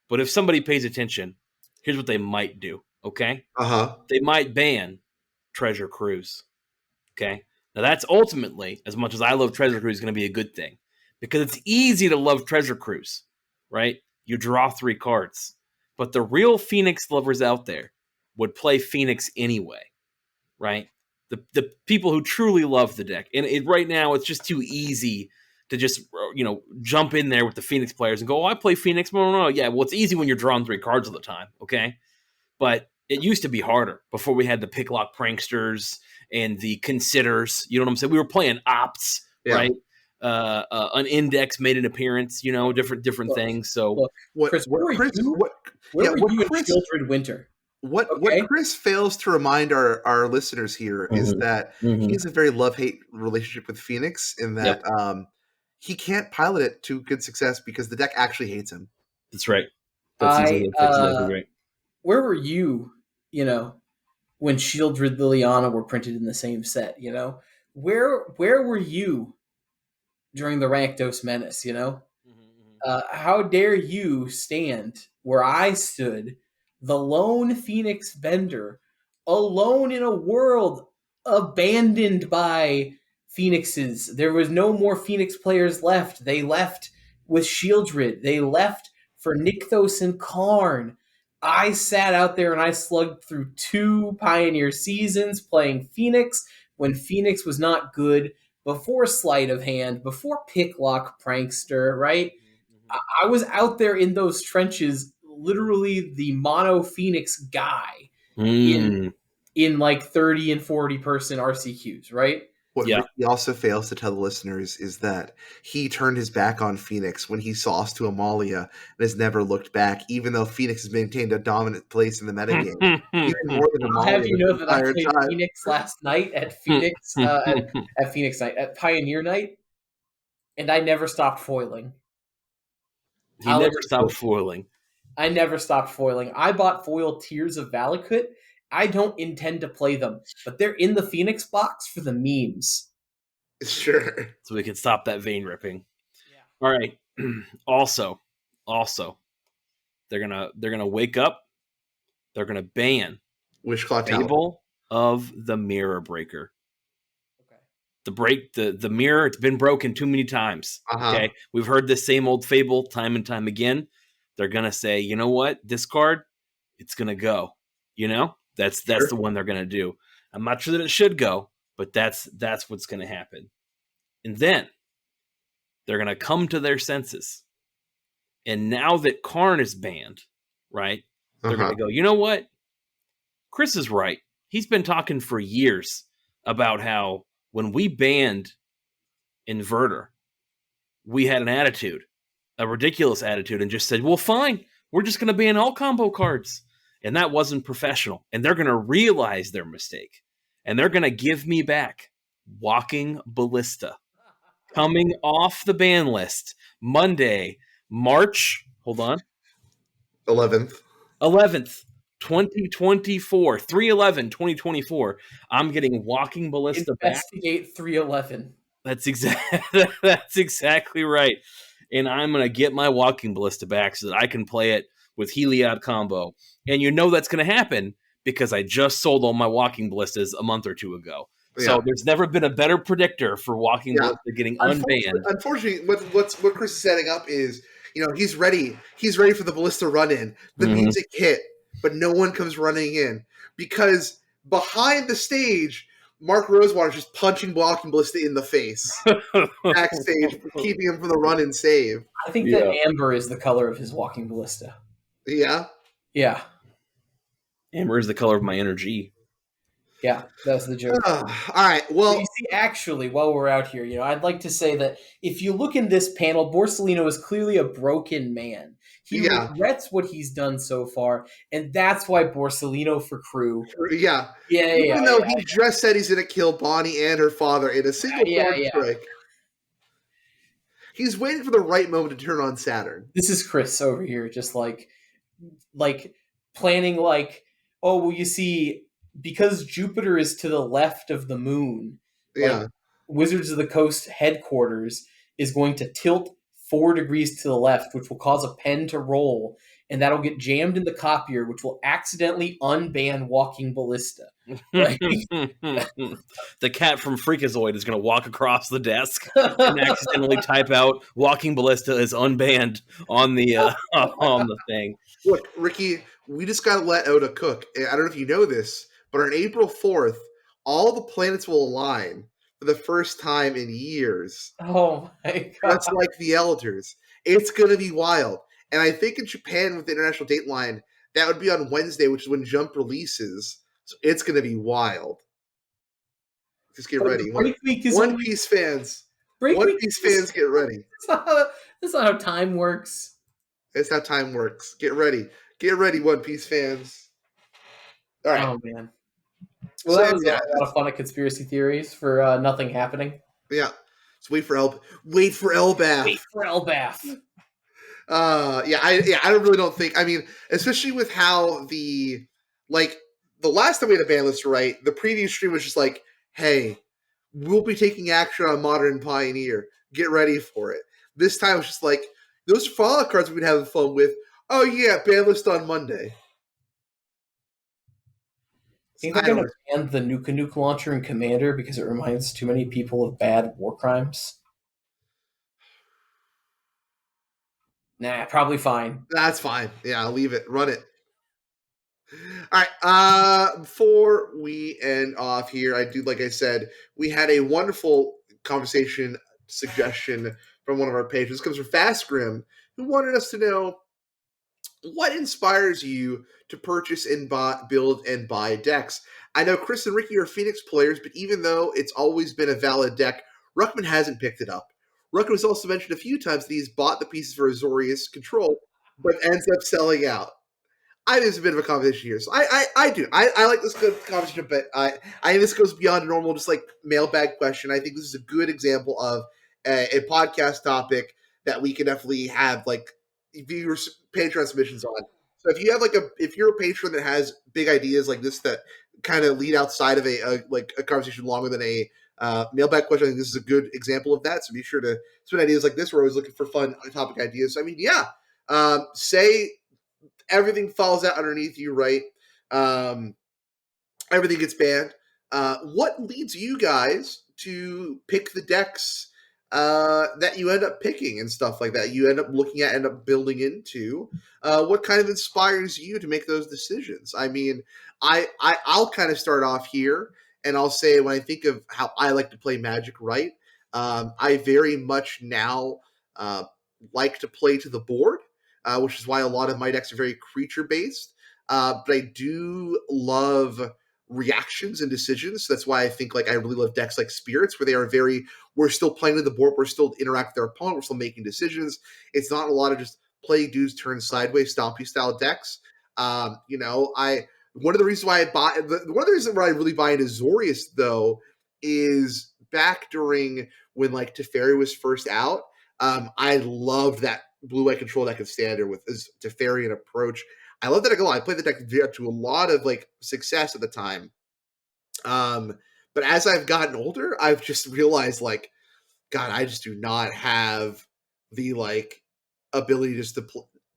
But if somebody pays attention, here's what they might do. Okay. They might ban Treasure Cruise. Okay. Now that's ultimately, as much as I love Treasure Cruise, going to be a good thing because it's easy to love Treasure Cruise, right? You draw 3 cards, but the real Phoenix lovers out there would play Phoenix anyway, right? The people who truly love the deck, and right now it's just too easy to just jump in there with the Phoenix players and go, "Oh, I play Phoenix." No. Yeah, well, it's easy when you're drawing 3 cards all the time, okay? But it used to be harder before we had the Picklock Pranksters and the Considers. You know what I'm saying? We were playing Opts, right? An Index made an appearance. Different things. So, Chris, where were you in Children Winter? What Chris fails to remind our listeners here is that he has a very love-hate relationship with Phoenix in that he can't pilot it to good success because the deck actually hates him. That's right. That's exactly right. Where were you, when Shieldred Liliana were printed in the same set, Where were you during the Rakdos Menace, How dare you stand where I stood, the lone Phoenix vendor, alone in a world abandoned by Phoenixes. There was no more Phoenix players left. They left with Shieldred. They left for Nykthos and Karn. I sat out there and I slugged through 2 Pioneer seasons playing Phoenix when Phoenix was not good, before Sleight of Hand, before Picklock Prankster, right? I was out there in those trenches, literally the mono Phoenix guy in 30 and 40 person RCQs, right? What Ricky also fails to tell the listeners is that he turned his back on Phoenix when he lost to Amalia and has never looked back, even though Phoenix has maintained a dominant place in the metagame. Even more than Amalia. I'll have you know that I played Phoenix last night at Phoenix, at Phoenix Night, at Pioneer Night, and I never stopped foiling. He never stopped foiling. I never stopped foiling. I bought foil Tears of Valakut. I don't intend to play them, but they're in the Phoenix box for the memes. Sure. So we can stop that vein ripping. Yeah. All right. Also, they're gonna wake up. They're gonna ban Wishclaw Fable of the Mirror Breaker. Okay. The mirror, it's been broken too many times. Okay. We've heard this same old Fable time and time again. They're gonna say, you know what? This card, it's gonna go. That's the one they're gonna do. I'm not sure that it should go, but that's what's gonna happen. And then they're gonna come to their senses. And now that Karn is banned, right? They're gonna go, you know what? Chris is right. He's been talking for years about how when we banned Inverter, we had an attitude, a ridiculous attitude, and just said, well, fine, we're just gonna ban all combo cards. And that wasn't professional. And they're going to realize their mistake. And they're going to give me back Walking Ballista. Coming off the ban list Monday, March, hold on. 11th, 2024, 3/11/2024. I'm getting Walking Ballista Investigate back. 311. That's exactly right. And I'm gonna get my Walking Ballista back so that I can play it with Heliod combo. And that's gonna happen because I just sold all my Walking Ballistas a month or two ago. So there's never been a better predictor for Walking Ballista getting unbanned. Unfortunately, what Chris is setting up is, he's ready. He's ready for the Ballista run-in. The music hit, but no one comes running in because behind the stage, Mark Rosewater's just punching Walking Ballista in the face backstage, keeping him from the run-in save. I think that amber is the color of his Walking Ballista. Yeah? Yeah. Amber is the color of my energy. Yeah, that's the joke. All right, well... You see, actually, while we're out here, I'd like to say that if you look in this panel, Borsellino is clearly a broken man. He regrets what he's done so far, and that's why Borsellino for Crew. Yeah. Even though he just said he's going to kill Bonnie and her father in a single thorn strike. He's waiting for the right moment to turn on Saturn. This is Chris over here, just like planning oh, well, you see... Because Jupiter is to the left of the moon, Wizards of the Coast headquarters is going to tilt 4 degrees to the left, which will cause a pen to roll, and that'll get jammed in the copier, which will accidentally unban Walking Ballista. The cat from Freakazoid is going to walk across the desk and accidentally type out Walking Ballista is unbanned on the thing. Look, Ricky, we just got to let Oda cook. I don't know if you know this, but on April 4th, all the planets will align for the first time in years. Oh, my God. That's like the Elders. It's going to be wild. And I think in Japan with the international dateline, that would be on Wednesday, which is when Jump releases. So it's going to be wild. Just get ready. One Piece fans. One Piece fans, get ready. That's not how time works. That's how time works. Get ready. Get ready, One Piece fans. All right. Oh, man. Well, that was a lot of fun at Conspiracy Theories for nothing happening. Yeah. So wait for Elbath. Wait for Elbath. I really don't think. I mean, especially with how the last time we had a ban list, right? The previous stream was just like, hey, we'll be taking action on Modern Pioneer. Get ready for it. This time it's just like, those are Fallout cards we've been having fun with. Oh yeah, ban list on Monday. Think they're going to ban the Nuke launcher in Commander because it reminds too many people of bad war crimes? Nah, probably fine. That's fine. Yeah, I'll leave it. Run it. All right. Before we end off here, like I said, we had a wonderful conversation suggestion from one of our patrons. This comes from Fast Grim, who wanted us to know what inspires you to purchase and build and buy decks. I know Chris and Ricky are Phoenix players, but even though it's always been a valid deck, Ruckman hasn't picked it up. Ruckman was also mentioned a few times that he's bought the pieces for Azorius Control, but ends up selling out. I think it's a bit of a conversation here. So I do. I like this good conversation, but I think this goes beyond normal, just like mailbag question. I think this is a good example of a podcast topic that we can definitely have viewers Patreon submissions on. So if you have if you're a patron that has big ideas like this that kind of lead outside of a conversation longer than a mailbag question, I think this is a good example of that. So be sure to spend ideas like this. We're always looking for fun topic ideas. So, I mean, say everything falls out underneath you, right? Everything gets banned. What leads you guys to pick the decks that you end up picking and stuff like that? You end up looking at, end up building into. What kind of inspires you to make those decisions? I mean, I'll kind of start off here, and I'll say when I think of how I like to play Magic, right? I very much now like to play to the board, which is why a lot of my decks are very creature-based. But I do love reactions and decisions. That's why I think I really love decks like Spirits, where they are we're still playing to the board, we're still interacting with our opponent, we're still making decisions. It's not a lot of just play dudes turn sideways, stompy style decks. One of the reasons why one of the reasons why I really buy into Azorius though is back during when Teferi was first out. I loved that blue-white control deck in standard with his Teferian approach. I love that deck a lot. I played the deck to a lot of like success at the time. But as I've gotten older, I've just realized like, God, I just do not have the like ability just to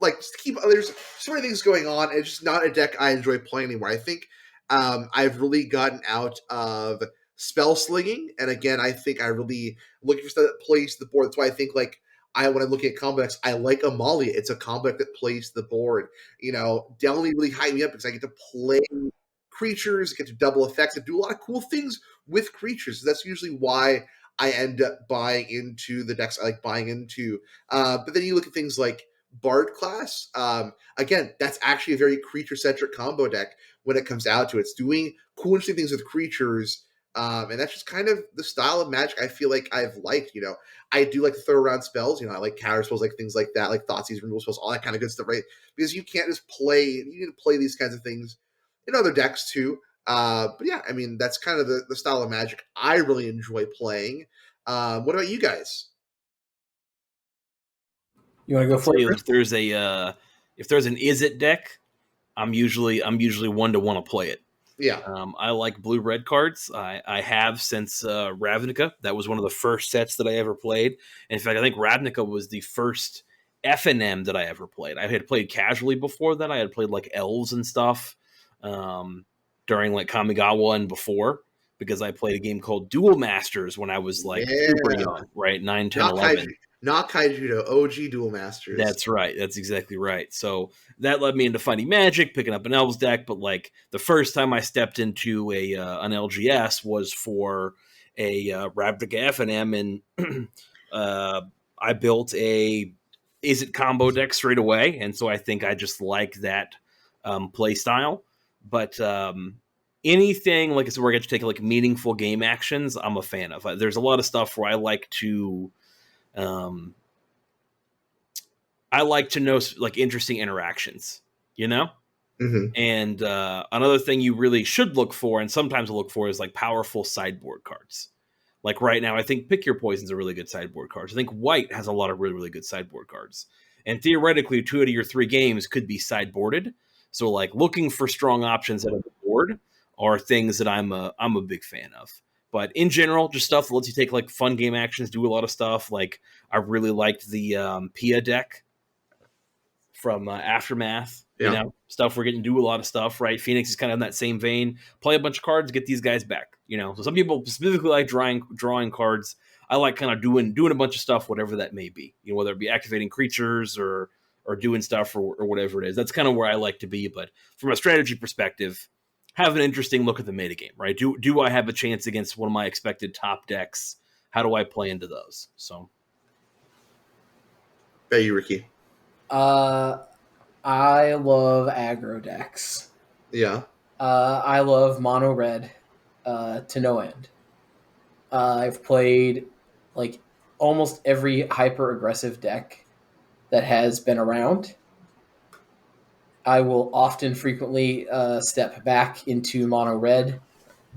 just to keep. There's so many things going on. It's just not a deck I enjoy playing anymore. I think I've really gotten out of spell slinging, and again, I think I really looking for stuff that plays the board. That's why I think like when I'm looking at combo decks, I like Amalia. It's a combo deck that plays the board. Definitely really hype me up because I get to play creatures, get to double effects, and do a lot of cool things with creatures. So that's usually why I end up buying into the decks I like buying into. But then you look at things like Bard class. Again, that's actually a very creature-centric combo deck when it comes out to it. It's doing cool, interesting things with creatures. And that's just kind of the style of Magic I feel like I've liked. I do like to throw around spells. I like counter spells, like things like that, like Thoughtseize, removal spells, all that kind of good stuff, right? Because you can't just play. You need to play these kinds of things in other decks too. But yeah, I mean, that's kind of the style of Magic I really enjoy playing. What about you guys? You want to go first? If there's an Is It deck, I'm usually one to want to play it. Yeah. I like blue-red cards. I have since Ravnica. That was one of the first sets that I ever played. In fact, I think Ravnica was the first FNM that I ever played. I had played casually before that. I had played like elves and stuff during like Kamigawa and before, because I played a game called Duel Masters when I was like super young, right? 9, 10, 11. Not Kaijudo, OG Duel Masters. That's right. That's exactly right. So that led me into finding Magic, picking up an Elves deck. But like the first time I stepped into an LGS was for a Ravnica FNM, and I built a Is It combo deck straight away. And so I think I just like that play style. But anything like where I get to take like meaningful game actions, I'm a fan of. There's a lot of stuff where I like to know like interesting interactions, Mm-hmm. And another thing you really should look for, and sometimes look for, is like powerful sideboard cards. Like right now, I think Pick Your Poison's a really good sideboard card. I think White has a lot of really, really good sideboard cards. And theoretically, 2 out of your 3 games could be sideboarded. So like looking for strong options out of the board are things that I'm a big fan of. But in general, just stuff that lets you take like fun game actions, do a lot of stuff. Like I really liked the Pia deck from Aftermath. Yeah. Stuff we're getting to do a lot of stuff, right? Phoenix is kind of in that same vein. Play a bunch of cards, get these guys back. So some people specifically like drawing cards. I like kind of doing a bunch of stuff, whatever that may be. Whether it be activating creatures or doing stuff or whatever it is. That's kind of where I like to be. But from a strategy perspective, have an interesting look at the metagame, right? Do I have a chance against one of my expected top decks? How do I play into those? So, Hey, you, Ricky. I love aggro decks. Yeah. I love mono red to no end. I've played like almost every hyper aggressive deck that has been around. I will frequently step back into mono red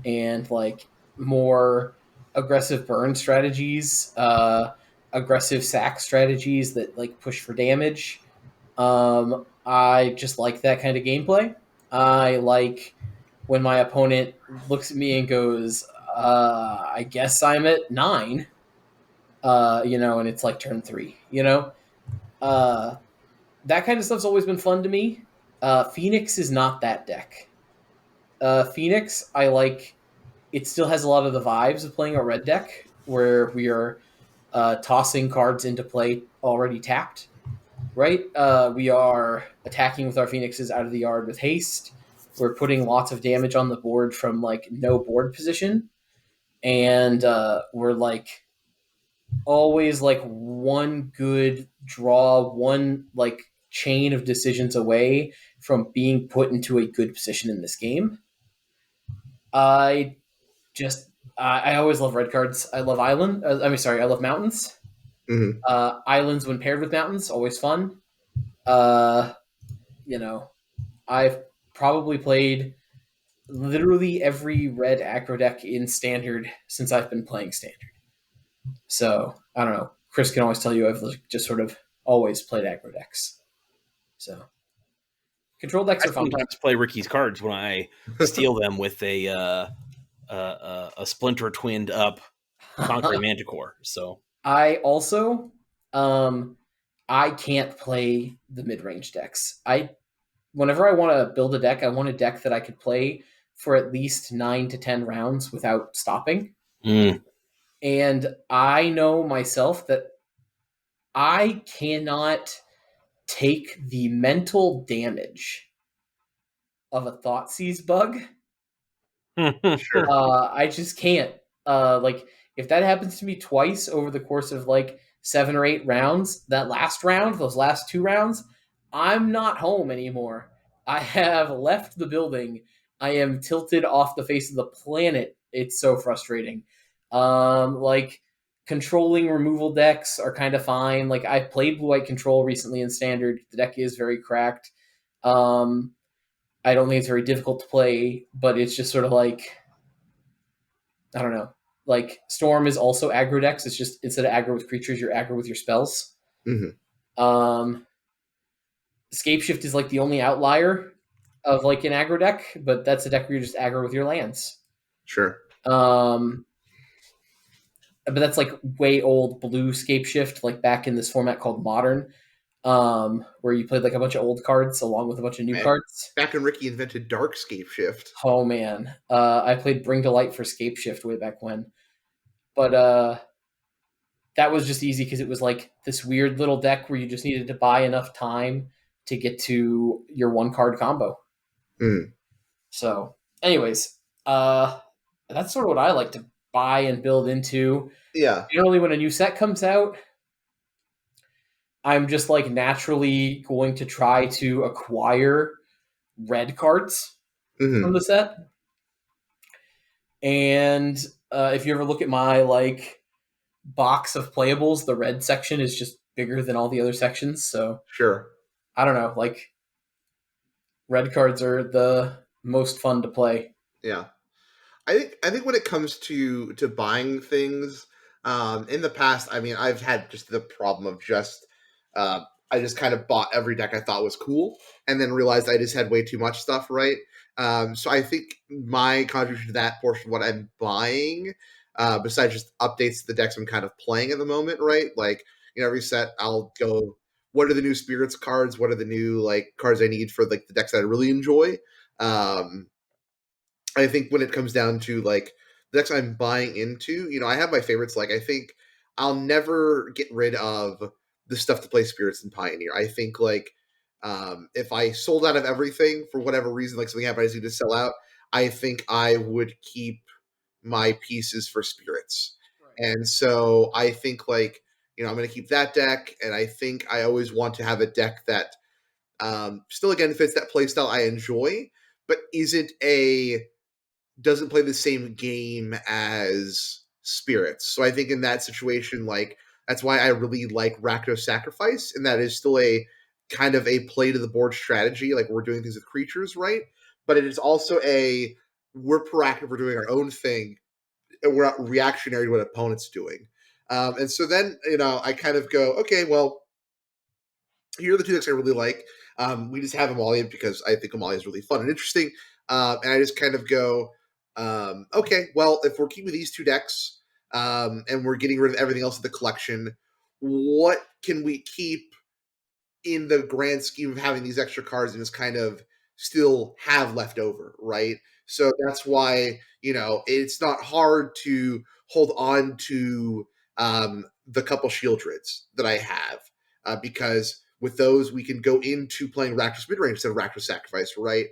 and like more aggressive burn strategies, aggressive sack strategies that like push for damage. I just like that kind of gameplay. I like when my opponent looks at me and goes, I guess I'm at 9, and it's like turn 3, that kind of stuff's always been fun to me. Phoenix is not that deck. Phoenix, I like, it still has a lot of the vibes of playing a red deck where we are tossing cards into play already tapped. Right? We are attacking with our Phoenixes out of the yard with haste. We're putting lots of damage on the board from like no board position. And we're like always like one good draw, one like chain of decisions away from being put into a good position in this game. I always love red cards. I love I love mountains. Mm-hmm. Islands when paired with mountains, always fun. I've probably played literally every red aggro deck in Standard since I've been playing Standard. So, I don't know. Chris can always tell you I've just sort of always played aggro decks. So control decks are fun. I sometimes play Ricky's cards when I steal them with a splinter twinned up Conquering Manticore. So I also I can't play the mid range decks. Whenever I want to build a deck, I want a deck that I could play for at least 9 to 10 rounds without stopping. And I know myself that I cannot take the mental damage of a Thoughtseize bug. Sure. I just can't. Like if that happens to me twice over the course of like 7 or 8 rounds, that last round, those last 2 rounds, I'm not home anymore. I have left the building. I am tilted off the face of the planet. It's so frustrating. Like controlling removal decks are kind of fine. Like I played Blue White Control recently in Standard. The deck is very cracked. I don't think it's very difficult to play, but it's just sort of like, I don't know. Like Storm is also aggro decks. It's just instead of aggro with creatures, you're aggro with your spells. Scapeshift is like the only outlier of like an aggro deck, but that's a deck where you're just aggro with your lands. Sure. But that's like way old blue Scapeshift, like back in this format called Modern, where you played like a bunch of old cards along with a bunch of new cards. Back when Ricky invented Dark Scapeshift. Oh man, I played Bring to Light for Scapeshift way back when, but that was just easy because it was like this weird little deck where you just needed to buy enough time to get to your 1-card combo. So, anyways, that's sort of what I like to buy and build into. Yeah. Generally, when a new set comes out, I'm just like naturally going to try to acquire red cards from the set. And if you ever look at my like box of playables, the red section is just bigger than all the other sections. So sure, I don't know. Like red cards are the most fun to play. Yeah, I think when it comes to buying things, in the past, I mean, I've had just the problem of just I just kind of bought every deck I thought was cool, and then realized I just had way too much stuff. Right. So I think my contribution to that portion of what I'm buying, besides just updates to the decks I'm kind of playing at the moment, right? Like, you know, every set I'll go, what are the new spirits cards? What are the new like cards I need for like the decks that I really enjoy? I think when it comes down to like the decks I'm buying into, you know, I have my favorites. Like I think I'll never get rid of the stuff to play Spirits and Pioneer. I think like if I sold out of everything for whatever reason, like something happened, I just need to sell out, I think I would keep my pieces for Spirits. Right. And so I think like, you know, I'm going to keep that deck, and I think I always want to have a deck that still again fits that playstyle I enjoy, but doesn't play the same game as Spirits. So I think in that situation, like that's why I really like Rakdos Sacrifice, and that is still a kind of a play to the board strategy. Like we're doing things with creatures, right? But it is also we're proactive, we're doing our own thing, and we're not reactionary to what opponent's doing. And so then, you know, I kind of go, okay, well, here are the two decks I really like. We just have Amalia because I think Amalia is really fun and interesting. And I just kind of go, okay, well, if we're keeping these two decks and we're getting rid of everything else in the collection, what can we keep in the grand scheme of having these extra cards and just kind of still have left over, right? So that's why, you know, it's not hard to hold on to the couple Shieldreds that I have because with those we can go into playing Rakdos midrange instead of Rakdos Sacrifice, right?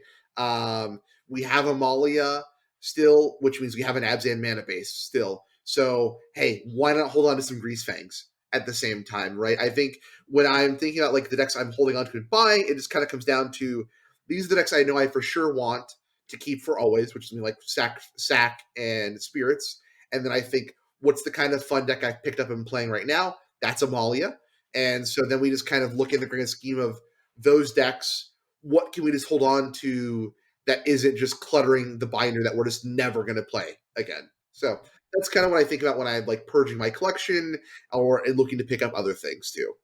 We have Amalia still, which means we have an Abzan mana base still. So, hey, why not hold on to some Grease Fangs at the same time, right? I think when I'm thinking about like the decks I'm holding on to and buying, it just kind of comes down to these are the decks I know I for sure want to keep for always, which is like Sack and Spirits. And then I think, what's the kind of fun deck I've picked up and playing right now? That's Amalia. And so then we just kind of look in the grand scheme of those decks. What can we just hold on to that isn't just cluttering the binder that we're just never going to play again? So that's kind of what I think about when I'm like purging my collection or looking to pick up other things too.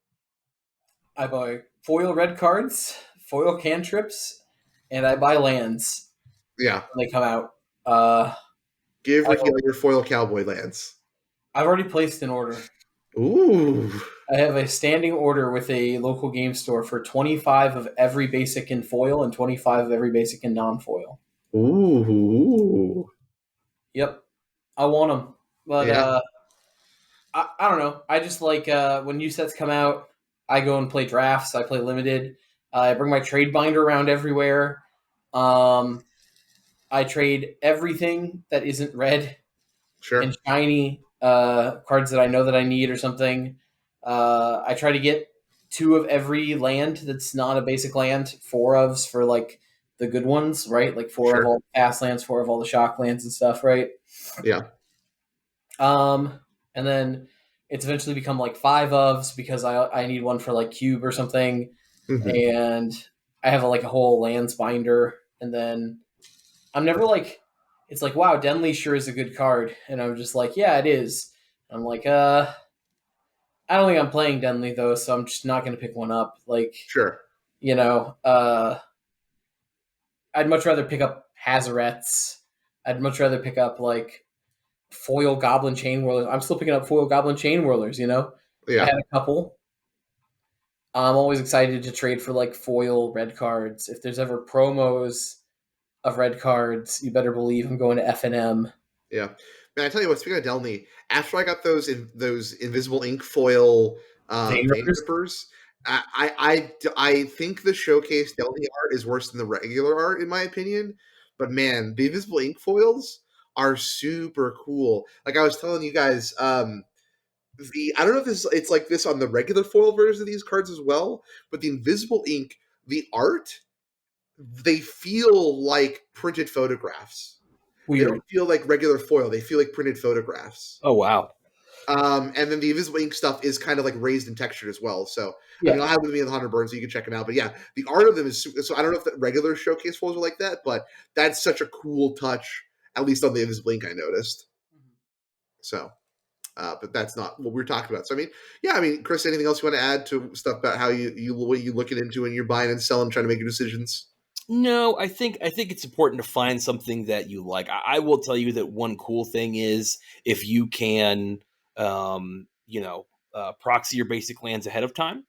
I buy foil red cards, foil cantrips, and I buy lands Yeah. when they come out. Give Ricky all your foil cowboy lands. I've already placed an order. Ooh. I have a standing order with a local game store for 25 of every basic in foil and 25 of every basic in non-foil. Ooh. Yep. I want them. But Yeah. I don't know. I just like when new sets come out, I go and play drafts. I play limited. I bring my trade binder around everywhere. I trade everything that isn't red and Sure. shiny cards that I know that I need or something. I try to get 2 of every land that's not a basic land, 4 ofs for like the good ones, right? Like 4 of Sure. all the fast lands, 4 of all the shock lands and stuff, right? Yeah. And then it's eventually become like 5 ofs because I need one for like cube or something, and I have like a whole lands binder, and then I'm never like, it's like, wow, Denley sure is a good card, and I'm just like, yeah, it is. I'm like, I don't think I'm playing Denley though, so I'm just not gonna pick one up. Like, Sure. you know, I'd much rather pick up Hazarets. I'd much rather pick up like foil Goblin Chain Whirlers. I'm still picking up foil Goblin Chain Whirlers. You know, I Yeah. had a couple. I'm always excited to trade for like foil red cards. If there's ever promos of red cards, you better believe I'm going to F&M. Yeah. Man, I tell you what, speaking of Delney, after I got those invisible ink foil Vein vein Rippers? rippers, I think the showcase Delney art is worse than the regular art in my opinion. But man, the invisible ink foils are super cool. Like I was telling you guys, I don't know if it's like this on the regular foil versions of these cards as well, but the invisible ink, the art, they feel like printed photographs. They Weird. don't feel like regular foil. They feel like printed photographs. Oh wow. And then the invisible ink stuff is kind of like raised in texture as well. So I Yeah. mean, I'll have it with me in the 100 burn, so you can check them out. But yeah, the art of them is so. I don't know if the regular showcase foils are like that, but that's such a cool touch. At least on the invisible ink, I noticed. So, but that's not what we're talking about. So I mean, yeah, I mean, Chris, anything else you want to add to stuff about how you what you looking into when you're buying and selling, trying to make your decisions? No, I think it's important to find something that you like. I will tell you that one cool thing is if you can, proxy your basic lands ahead of time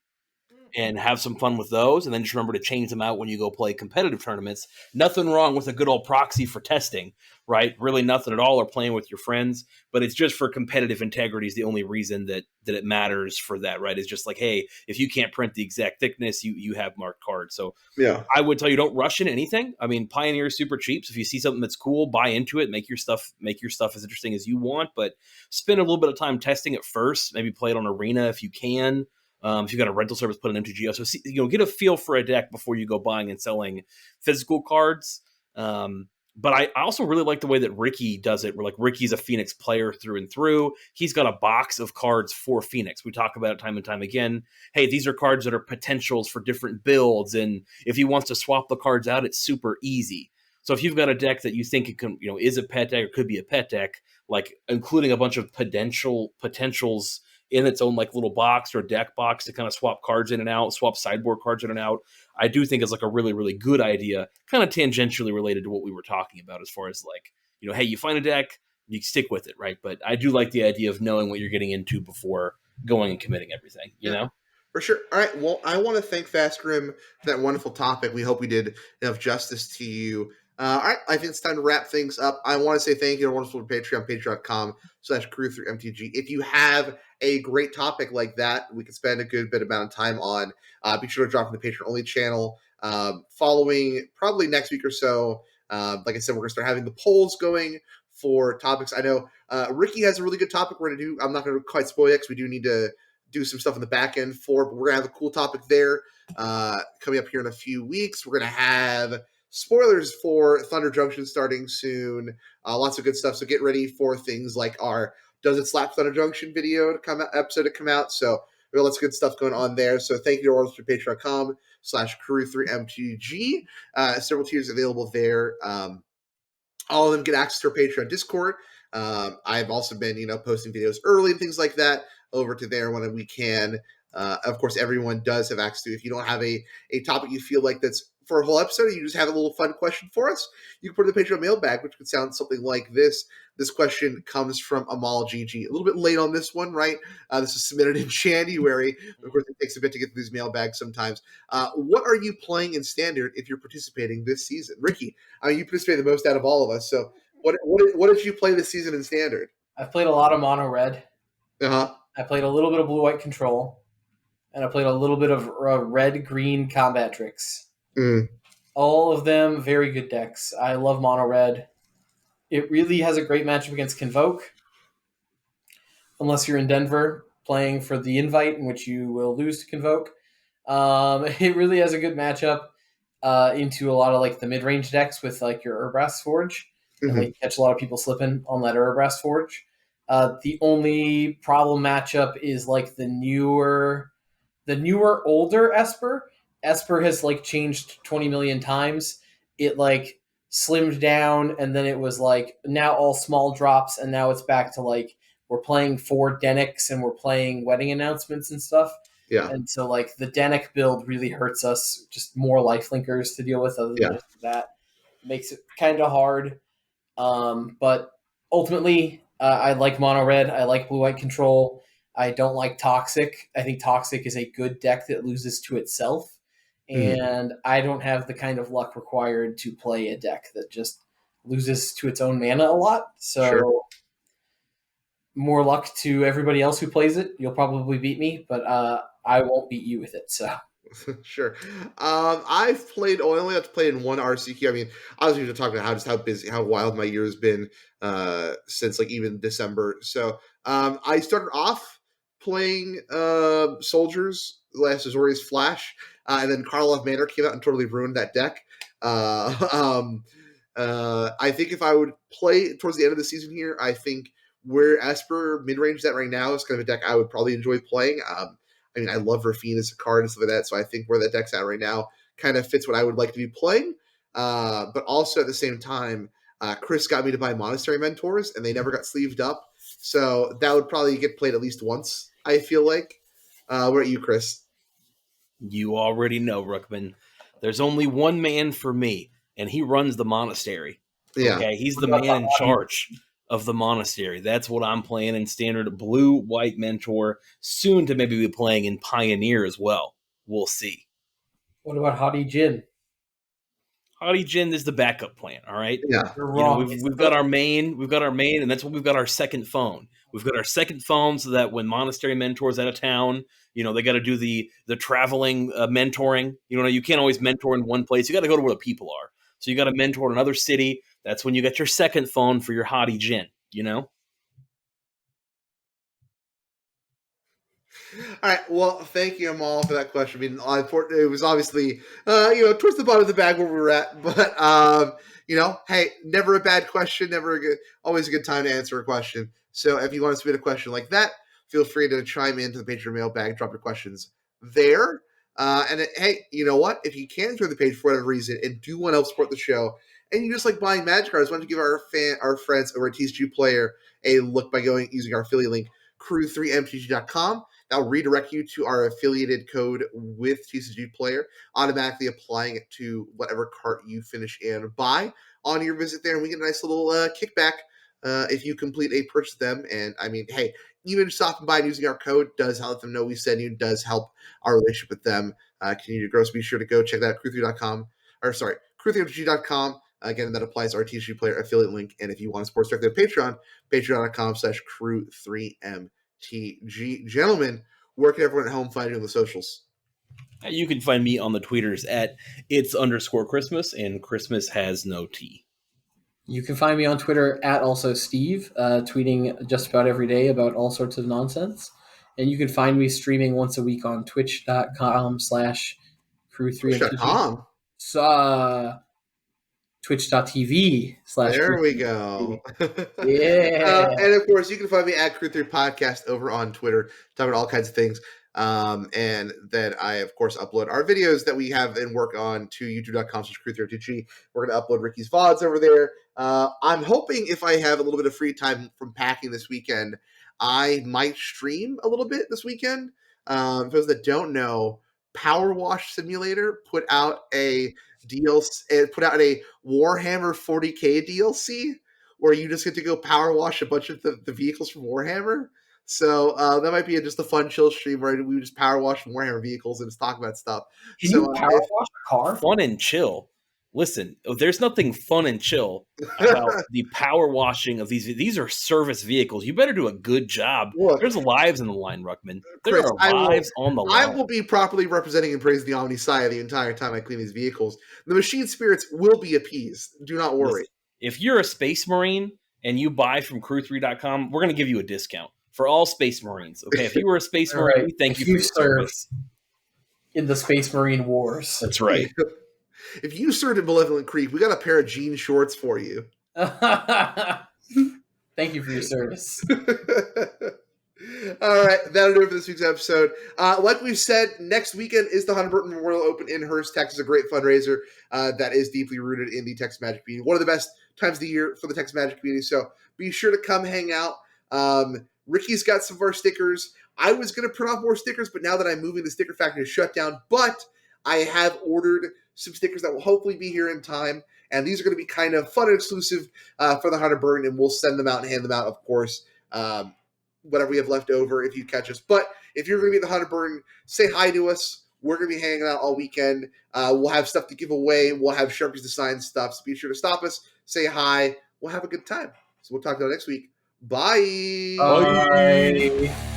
and have some fun with those, and then just remember to change them out when you go play competitive tournaments. Nothing wrong with a good old proxy for testing, right? Really nothing at all, or playing with your friends. But it's just for competitive integrity is the only reason that it matters for that, right? It's just like, hey, if you can't print the exact thickness, you have marked cards. So Yeah. I would tell you don't rush into anything. I mean, Pioneer is super cheap. So if you see something that's cool, buy into it, make your stuff as interesting as you want, but spend a little bit of time testing it first. Maybe play it on Arena if you can. If you've got a rental service, put an MTGO. So get a feel for a deck before you go buying and selling physical cards. But I also really like the way that Ricky does it. Where like Ricky's a Phoenix player through and through. He's got a box of cards for Phoenix. We talk about it time and time again. Hey, these are cards that are potentials for different builds, and if he wants to swap the cards out, it's super easy. So if you've got a deck that you think it can, is a pet deck or could be a pet deck, like including a bunch of potentials in its own like little box or deck box to kind of swap cards in and out, swap sideboard cards in and out, I do think is like a really, really good idea, kind of tangentially related to what we were talking about as far as like, hey, you find a deck, you stick with it, right? But I do like the idea of knowing what you're getting into before going and committing everything, Yeah. For sure. All right. Well, I want to thank Fast Grim for that wonderful topic. We hope we did enough justice to you. All right. I think it's time to wrap things up. I want to say thank you to our wonderful Patreon, patreon.com/crew3mtg. If you have a great topic like that, we could spend a good bit amount of time on. Be sure to drop in the Patreon only channel. Following probably next week or so, like I said, we're going to start having the polls going for topics. I know Ricky has a really good topic we're going to do. I'm not going to quite spoil it because we do need to do some stuff in the back end for, but we're gonna have a cool topic there coming up here in a few weeks. We're gonna have spoilers for Thunder Junction starting soon. Lots of good stuff. So get ready for things like our Does It Slap Thunder Junction video to come out, episode to come out. So we got lots of good stuff going on there. So thank you to all for patreon.com/crew3mtg. Several tiers available there. All of them get access to our Patreon Discord. I've also been, posting videos early and things like that over to there when we can. Of course, everyone does have access to. If you don't have a topic you feel like that's for a whole episode, you just have a little fun question for us, you can put it in the Patreon mailbag, which could sound something like this. This question comes from Amal GG. A little bit late on this one, right? This was submitted in January. Of course, it takes a bit to get to these mailbags sometimes. What are you playing in Standard if you're participating this season? Ricky, you participated the most out of all of us. So what did you play this season in Standard? I've played a lot of Mono Red. Uh-huh. I played a little bit of Blue White Control. And I played a little bit of Red Green Combat Tricks. All of them very good decks. I love Mono Red. It really has a great matchup against Convoke. Unless you're in Denver playing for the Invite, in which you will lose to Convoke. It really has a good matchup into a lot of like the mid-range decks with like your Urbrass Forge. And like catch a lot of people slipping on that Urbrass Forge. The only problem matchup is like the newer, older Esper. Esper has like changed 20 million times. It like slimmed down, and then it was like now all small drops, and now it's back to like we're playing 4 Denics and we're playing wedding announcements and stuff. Yeah. And so like the Denic build really hurts us. Just more lifelinkers to deal with. Other than just that, makes it kind of hard. But ultimately, I like Mono Red. I like Blue White Control. I don't like Toxic. I think Toxic is a good deck that loses to itself. And I don't have the kind of luck required to play a deck that just loses to its own mana a lot. So more luck to everybody else who plays it. You'll probably beat me, but I won't beat you with it. So Sure. I've played. I only have to play in one RCQ. I mean, I was going to talk about how wild my year has been since like even December. So I started off playing Soldiers, Last Azorius Flash, and then Karlov Manor came out and totally ruined that deck. I think if I would play towards the end of the season here, I think where Esper mid-range is at right now is kind of a deck I would probably enjoy playing. I mean, I love Rafine as a card and stuff like that, so I think where that deck's at right now kind of fits what I would like to be playing. But also at the same time, Chris got me to buy Monastery Mentors, and they never got sleeved up. So that would probably get played at least once, I feel like. What about you, Chris? You already know, Rookman. There's only one man for me, and he runs the monastery. Yeah. Okay, he's the man in charge of the monastery. That's what I'm playing in Standard. Blue White Mentor, soon to maybe be playing in Pioneer as well. We'll see. What about Hadi Jin? Hadi Jin is the backup plan, all right? Yeah. You're wrong. We've got our main, and that's what we've got our second phone. We've got our second phone so that when Monastery Mentor's out of town, they got to do the traveling mentoring. You can't always mentor in one place. You got to go to where the people are. So you got to mentor in another city. That's when you get your second phone for your Hadi Jin, All right. Well, thank you, Amal, for that question. I mean, it was obviously, towards the bottom of the bag where we were at. But, hey, never a bad question. Always a good time to answer a question. So if you want to submit a question like that, feel free to chime into the Patreon mailbag, drop your questions there. Hey, you know what? If you can join the page for whatever reason and do want to help support the show, and you just like buying Magic cards, why don't you give our friends over at TCG Player a look by using our affiliate link, Crew3MTG.com. That'll redirect you to our affiliated code with TCG Player, automatically applying it to whatever cart you finish and buy on your visit there, and we get a nice little kickback if you complete a purchase with them. And I mean, hey, even stopping by and using our code does help them know we sent you, does help our relationship with them continue to grow. So be sure to go check that out, Crew3.com, Crew3MTG.com. Again, that applies to our TCG Player affiliate link. And if you want to support directly on Patreon, patreon.com/Crew3MTG. Gentlemen, where can everyone at home find you on the socials? You can find me on the tweeters at its_Christmas, and Christmas has no T. You can find me on Twitter at also Steve, tweeting just about every day about all sorts of nonsense. And you can find me streaming once a week on twitch.com/Crew3MTG. Twitch.tv/ There we go. Yeah. And of course, you can find me at Crew3 Podcast over on Twitter, talking about all kinds of things. And then I, of course, upload our videos that we have and work on to youtube.com/Crew3MTG. We're going to upload Ricky's VODs over there. I'm hoping if I have a little bit of free time from packing this weekend, I might stream a little bit this weekend. For those that don't know, Power Wash Simulator put out a DLC, put out a Warhammer 40K DLC where you just get to go power wash a bunch of the vehicles from Warhammer. So that might be just a fun chill stream where we just power wash Warhammer vehicles and just talk about stuff. Can you power wash a car? Fun and chill. Listen, there's nothing fun and chill about the power washing of these. These are service vehicles. You better do a good job. Look, there's lives on the line, Ruckman. There Chris, are lives on the line. I will be properly representing and praising the Omni Saya the entire time I clean these vehicles. The machine spirits will be appeased. Do not worry. Listen, if you're a Space Marine and you buy from Crew3.com, we're going to give you a discount for all Space Marines. Okay, if you were a Space Marine, we thank you for your service in the Space Marine Wars. That's right. If you served in Malevolent Creek, we got a pair of jean shorts for you. Thank you for your service. All right, that'll do it for this week's episode. Like we've said, next weekend is the Hunter Burton Memorial Open in Hearst, Texas, a great fundraiser that is deeply rooted in the Texas Magic community. One of the best times of the year for the Texas Magic community, so be sure to come hang out. Ricky's got some of our stickers. I was going to print off more stickers, but now that I'm moving, the sticker factory is shut down. But I have ordered some stickers that will hopefully be here in time, and these are going to be kind of fun and exclusive for the Hunter Burton, and we'll send them out and hand them out, of course, whatever we have left over if you catch us. But if you're going to be at the Hunter Burton, say hi to us. We're going to be hanging out all weekend. We'll have stuff to give away. We'll have Sharpies to sign stuff, so be sure to stop us, say hi. We'll have a good time. So we'll talk about it next week. Bye. Bye.